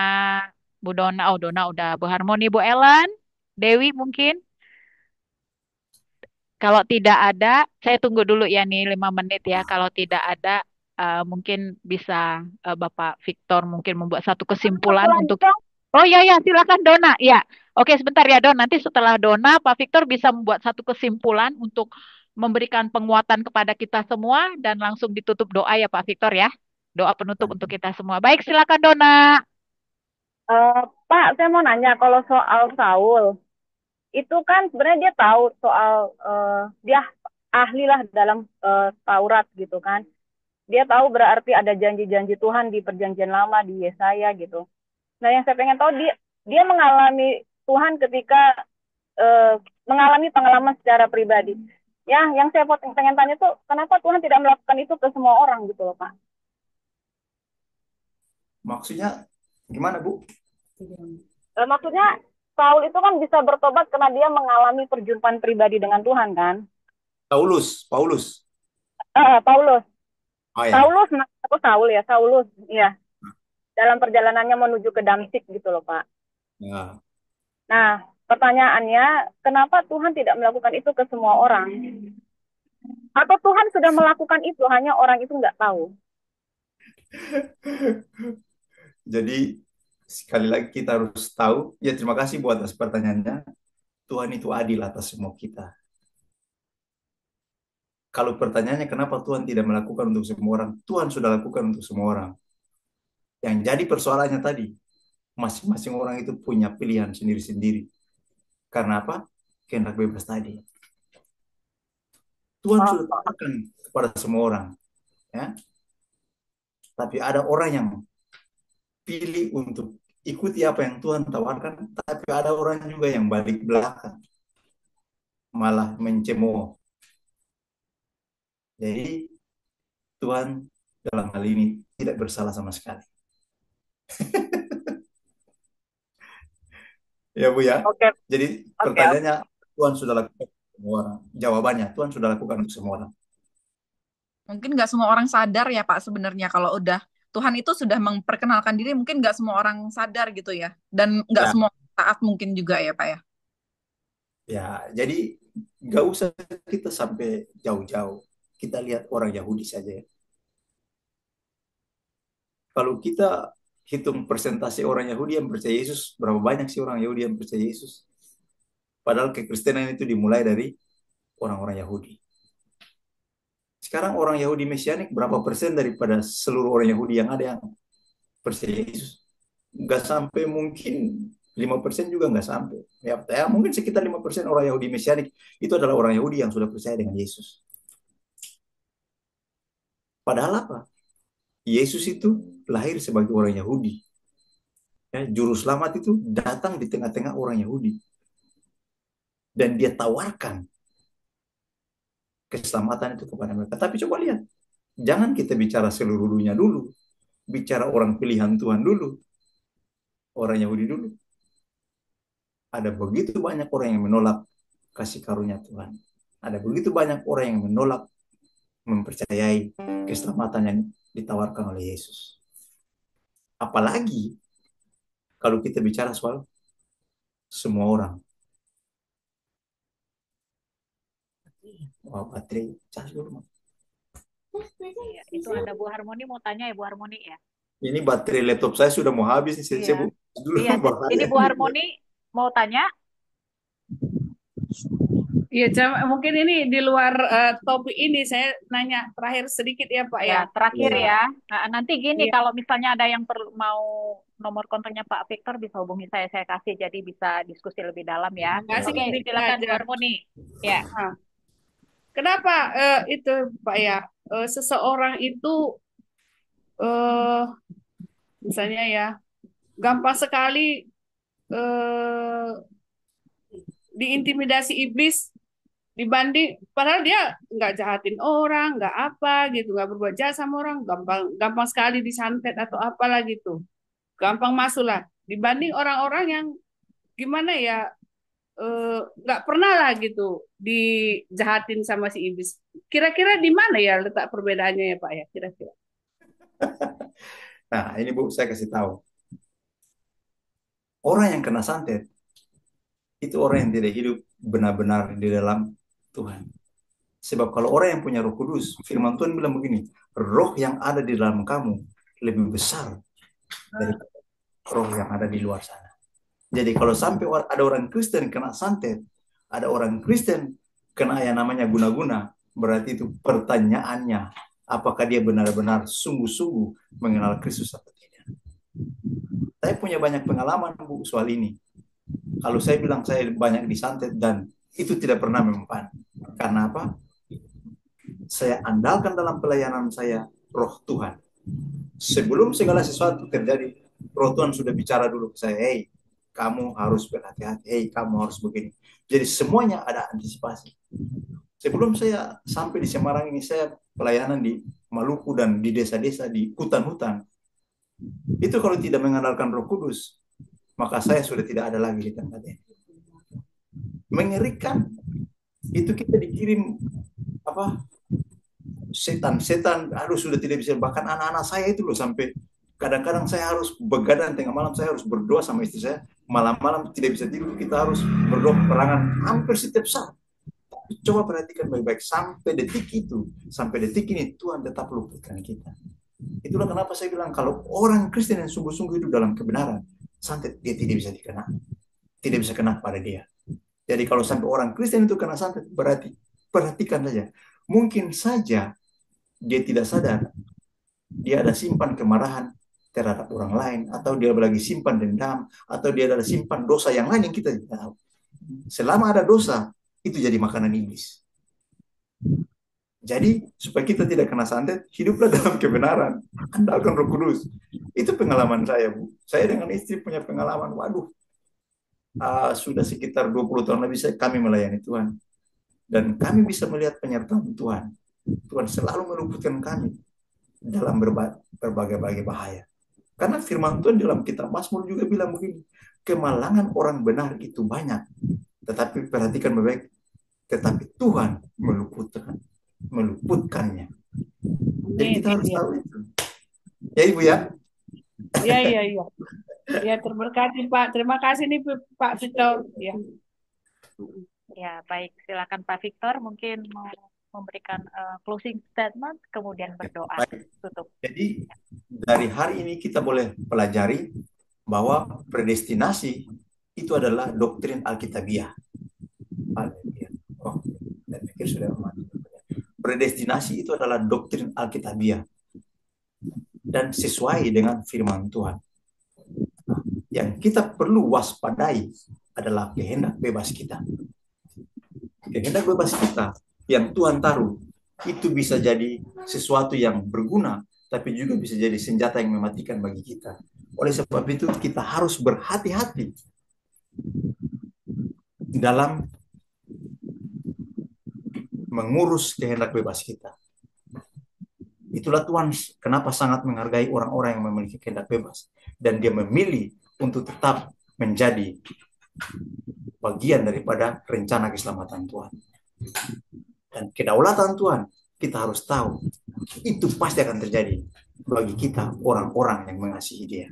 Bu Dona. Oh, Dona udah. Bu Harmoni, Bu Ellen, Dewi mungkin. Kalau tidak ada, saya tunggu dulu ya nih 5 menit ya. Kalau tidak ada, mungkin bisa Bapak Victor mungkin membuat satu Aku kesimpulan lanjut untuk. dong. Oh ya ya, silakan Dona. Ya, oke sebentar ya Don. Nanti setelah Dona, Pak Victor bisa membuat satu kesimpulan untuk memberikan penguatan kepada kita semua dan langsung ditutup doa ya Pak Victor ya. Doa penutup untuk kita semua. Baik, silakan Dona. Eh, Pak, saya mau nanya kalau soal Saul, itu kan sebenarnya dia tahu soal dia ahli lah dalam Taurat gitu kan. Dia tahu berarti ada janji-janji Tuhan di Perjanjian Lama di Yesaya gitu. Nah, yang saya pengen tahu dia dia mengalami Tuhan ketika eh, mengalami pengalaman secara pribadi. Ya, yang saya pengen tanya tuh kenapa Tuhan tidak melakukan itu ke semua orang gitu loh, Pak. Maksudnya gimana, Bu? Maksudnya Saul itu kan bisa bertobat karena dia mengalami perjumpaan pribadi dengan Tuhan kan. Paulus, Paulus. Paulus, Oh ya. Saulus, aku Saul ya, Saulus, ya. Dalam perjalanannya menuju ke Damsik gitu loh, Pak. Ya. Nah, pertanyaannya, kenapa Tuhan tidak melakukan itu ke semua orang? Atau Tuhan sudah melakukan itu, hanya orang itu nggak tahu? Jadi sekali lagi kita harus tahu, ya terima kasih buat atas pertanyaannya. Tuhan itu adil atas semua kita. Kalau pertanyaannya kenapa Tuhan tidak melakukan untuk semua orang, Tuhan sudah lakukan untuk semua orang. Yang jadi persoalannya tadi, masing-masing orang itu punya pilihan sendiri-sendiri. Karena apa? Kehendak bebas tadi. Tuhan sudah Oh, tawarkan kepada semua orang, ya. Tapi ada orang yang pilih untuk ikuti apa yang Tuhan tawarkan, tapi ada orang juga yang balik belakang, malah mencemooh. Jadi Tuhan dalam hal ini tidak bersalah sama sekali. Ya Bu ya. oke, Jadi oke, oke. pertanyaannya Tuhan sudah lakukan untuk semua orang. Jawabannya Tuhan sudah lakukan untuk semua orang. Mungkin nggak semua orang sadar ya Pak sebenarnya kalau udah Tuhan itu sudah memperkenalkan diri, mungkin nggak semua orang sadar gitu ya. Dan nggak Ya, semua taat mungkin juga ya Pak ya. ya. Jadi nggak usah kita sampai jauh-jauh. Kita lihat orang Yahudi saja, ya. Kalau kita hitung persentase orang Yahudi yang percaya Yesus, berapa banyak sih orang Yahudi yang percaya Yesus? Padahal kekristenan itu dimulai dari orang-orang Yahudi. Sekarang orang Yahudi Mesianik berapa persen daripada seluruh orang Yahudi yang ada yang percaya Yesus? Nggak sampai, mungkin 5% juga nggak sampai. Ya, mungkin sekitar 5% orang Yahudi Mesianik itu adalah orang Yahudi yang sudah percaya dengan Yesus. Padahal apa? Yesus itu lahir sebagai orang Yahudi. Ya, juru selamat itu datang di tengah-tengah orang Yahudi. Dan dia tawarkan keselamatan itu kepada mereka. Tapi coba lihat, jangan kita bicara seluruh dunia dulu. Bicara orang pilihan Tuhan dulu. Orang Yahudi dulu. Ada begitu banyak orang yang menolak kasih karunia Tuhan. Ada begitu banyak orang yang menolak mempercayai keselamatan yang ditawarkan oleh Yesus. Apalagi kalau kita bicara soal semua orang. Wah, baterai cas dulu. Iya, itu ada Bu Harmoni mau tanya ya Bu Harmoni ya. Ini baterai laptop saya sudah mau habis nih. Saya Iya. buka dulu Iya, ini bahaya Bu nih. Harmoni mau tanya? Iya, mungkin ini di luar topik ini saya nanya terakhir sedikit ya Pak Ya, ya. terakhir Iya. ya. Nah, nanti gini, Iya, kalau misalnya ada yang perlu mau nomor kontaknya Pak Victor bisa hubungi saya kasih jadi bisa diskusi lebih dalam ya. makasih Oke, sedikit silakan Bu aja. Harmoni. Ya. Nah, kenapa itu Pak ya? Seseorang itu eh misalnya ya gampang sekali eh diintimidasi iblis dibanding padahal dia nggak jahatin orang, nggak apa gitu, nggak berbuat jahat sama orang, gampang gampang sekali disantet atau apalah gitu, gampang masuk lah dibanding orang-orang yang gimana ya nggak pernah lah gitu dijahatin sama si iblis. Kira-kira di mana ya letak perbedaannya ya Pak ya kira-kira? Nah, ini Bu, saya kasih tahu. Orang yang kena santet itu orang yang tidak hidup benar-benar di dalam Tuhan. Sebab kalau orang yang punya Roh Kudus, firman Tuhan bilang begini, roh yang ada di dalam kamu lebih besar dari roh yang ada di luar sana. Jadi kalau sampai ada orang Kristen kena santet, ada orang Kristen kena yang namanya guna-guna, berarti itu pertanyaannya, apakah dia benar-benar sungguh-sungguh mengenal Kristus atau tidak. Saya punya banyak pengalaman Bu soal ini. Kalau saya bilang saya banyak disantet dan itu tidak pernah mempan. Karena apa? Saya andalkan dalam pelayanan saya roh Tuhan. Sebelum segala sesuatu terjadi, roh Tuhan sudah bicara dulu ke saya, hey, kamu harus berhati-hati, hey, kamu harus begini. Jadi semuanya ada antisipasi. Sebelum saya sampai di Semarang ini, saya pelayanan di Maluku dan di desa-desa, di hutan-hutan. Itu kalau tidak mengandalkan Roh Kudus, maka saya sudah tidak ada lagi di tempat ini. Mengerikan. Itu kita dikirim apa? Setan, aduh sudah tidak bisa. Bahkan anak-anak saya itu loh sampai kadang-kadang saya harus begadang tengah malam, saya harus berdoa sama istri saya. Malam-malam tidak bisa tidur, kita harus berdoa perangan hampir setiap saat. Coba perhatikan baik-baik sampai detik ini Tuhan tetap luputkan kita. Itulah kenapa saya bilang kalau orang Kristen yang sungguh-sungguh hidup dalam kebenaran, santet dia tidak bisa dikena, tidak bisa kena pada dia. Jadi kalau sampai orang Kristen itu kena santet, berarti perhatikan saja, mungkin saja dia tidak sadar, dia ada simpan kemarahan terhadap orang lain, atau dia lagi simpan dendam, atau dia ada simpan dosa yang lain yang kita tidak tahu. Selama ada dosa, itu jadi makanan iblis. Jadi supaya kita tidak kena santet, hiduplah dalam kebenaran, andalkan Roh Kudus. Itu pengalaman saya, Bu. Saya dengan istri punya pengalaman, waduh, sudah sekitar 20 tahun lebih kami melayani Tuhan. Dan kami bisa melihat penyertaan Tuhan. Tuhan selalu meluputkan kami dalam berbagai bahaya. Karena firman Tuhan dalam kitab Mazmur juga bilang begini, kemalangan orang benar itu banyak, tetapi perhatikan baik-baik, tetapi Tuhan meluputkannya. Jadi kita harus tahu itu. Ya Ibu ya. Iya. Ya terberkati Pak. Terima kasih nih Pak Victor. Ya. Ya, baik. Silakan Pak Victor mungkin mau memberikan closing statement kemudian berdoa tutup. Jadi dari hari ini kita boleh pelajari bahwa predestinasi itu adalah doktrin Alkitabiah. Oh, saya pikir sudah mati. Predestinasi itu adalah doktrin Alkitabiah dan sesuai dengan firman Tuhan. Yang kita perlu waspadai adalah kehendak bebas kita. Kehendak bebas kita yang Tuhan taruh itu bisa jadi sesuatu yang berguna, tapi juga bisa jadi senjata yang mematikan bagi kita. Oleh sebab itu kita harus berhati-hati dalam mengurus kehendak bebas kita. Itulah Tuhan kenapa sangat menghargai orang-orang yang memiliki kehendak bebas. Dan dia memilih untuk tetap menjadi bagian daripada rencana keselamatan Tuhan. Dan kedaulatan Tuhan, kita harus tahu, itu pasti akan terjadi bagi kita, orang-orang yang mengasihi dia.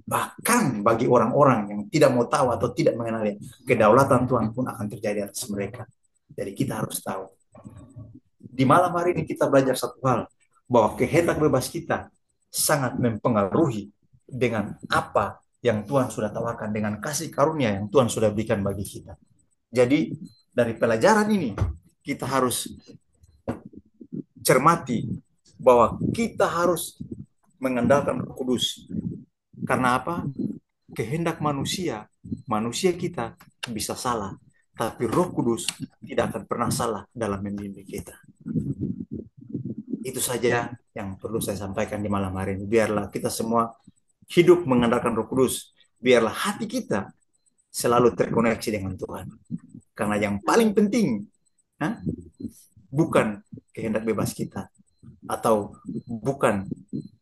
Bahkan bagi orang-orang yang tidak mau tahu atau tidak mengenal dia, kedaulatan Tuhan pun akan terjadi atas mereka. Jadi kita harus tahu. Di malam hari ini kita belajar satu hal, bahwa kehendak bebas kita sangat mempengaruhi dengan apa yang Tuhan sudah tawarkan, dengan kasih karunia yang Tuhan sudah berikan bagi kita. Jadi dari pelajaran ini kita harus cermati bahwa kita harus mengandalkan Roh Kudus. Karena apa? Kehendak manusia kita bisa salah, tapi Roh Kudus tidak akan pernah salah dalam membimbing kita. Itu saja yang perlu saya sampaikan di malam hari ini. Biarlah kita semua hidup mengandalkan Roh Kudus. Biarlah hati kita selalu terkoneksi dengan Tuhan. Karena yang paling penting bukan kehendak bebas kita, atau bukan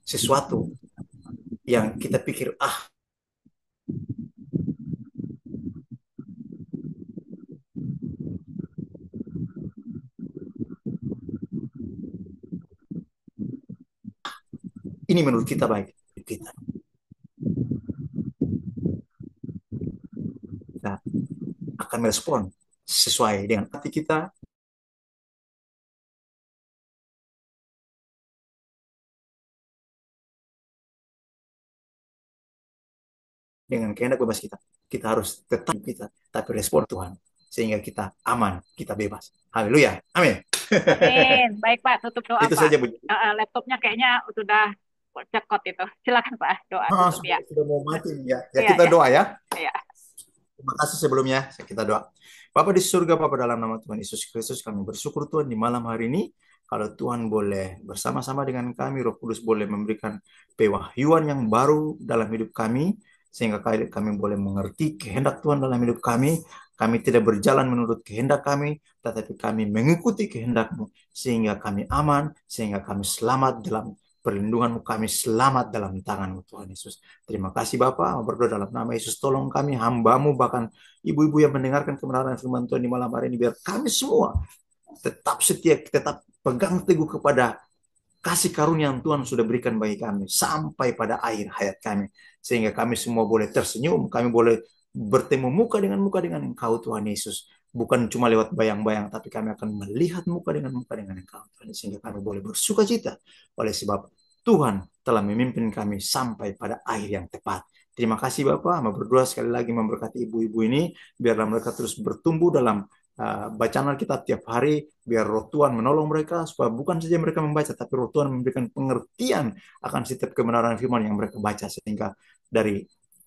sesuatu yang kita pikir, ini menurut kita baik. Kita akan merespon sesuai dengan hati kita, dengan kehendak bebas kita. Kita harus tetap kita, tapi respon Tuhan, sehingga kita aman, kita bebas. Haleluya, amin. Amin. Baik Pak, tutup doa Itu Pak. saja, Bu. Laptopnya kayaknya sudah cekot itu. Silakan Pak, doa tutup ya. Sudah mau mati ya. Iya, Kita ya. doa ya. Iya. Terima kasih sebelumnya. Kita doa. Bapa di surga, Bapa dalam nama Tuhan Yesus Kristus, kami bersyukur Tuhan di malam hari ini. Kalau Tuhan boleh bersama-sama dengan kami, Roh Kudus boleh memberikan pewahyuan yang baru dalam hidup kami, sehingga kami boleh mengerti kehendak Tuhan dalam hidup kami. Kami tidak berjalan menurut kehendak kami, tetapi kami mengikuti kehendak-Mu, sehingga kami aman, sehingga kami selamat dalam perlindungan-Mu, kami selamat dalam tangan-Mu, Tuhan Yesus. Terima kasih Bapa, berdoa dalam nama Yesus, tolong kami, hamba-Mu, bahkan ibu-ibu yang mendengarkan kebenaran firman Tuhan di malam hari ini, biar kami semua tetap setia, tetap pegang teguh kepada kasih karunia yang Tuhan sudah berikan bagi kami sampai pada akhir hayat kami, sehingga kami semua boleh tersenyum, kami boleh bertemu muka dengan Engkau Tuhan Yesus, bukan cuma lewat bayang-bayang, tapi kami akan melihat muka dengan Engkau Tuhan, sehingga kami boleh bersuka cita oleh sebab Tuhan telah memimpin kami sampai pada akhir yang tepat. Terima kasih Bapak, mau berdoa sekali lagi memberkati ibu-ibu ini, biarlah mereka terus bertumbuh dalam bacaan Alkitab tiap hari, biar Roh Tuhan menolong mereka supaya bukan saja mereka membaca, tapi Roh Tuhan memberikan pengertian akan setiap kebenaran firman yang mereka baca, sehingga dari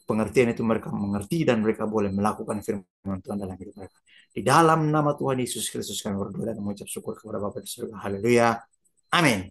pengertian itu mereka mengerti dan mereka boleh melakukan firman Tuhan dalam hidup mereka. Di dalam nama Tuhan Yesus Kristus kami berdoa dan mengucap syukur kepada Bapa di surga. Haleluya. Amin.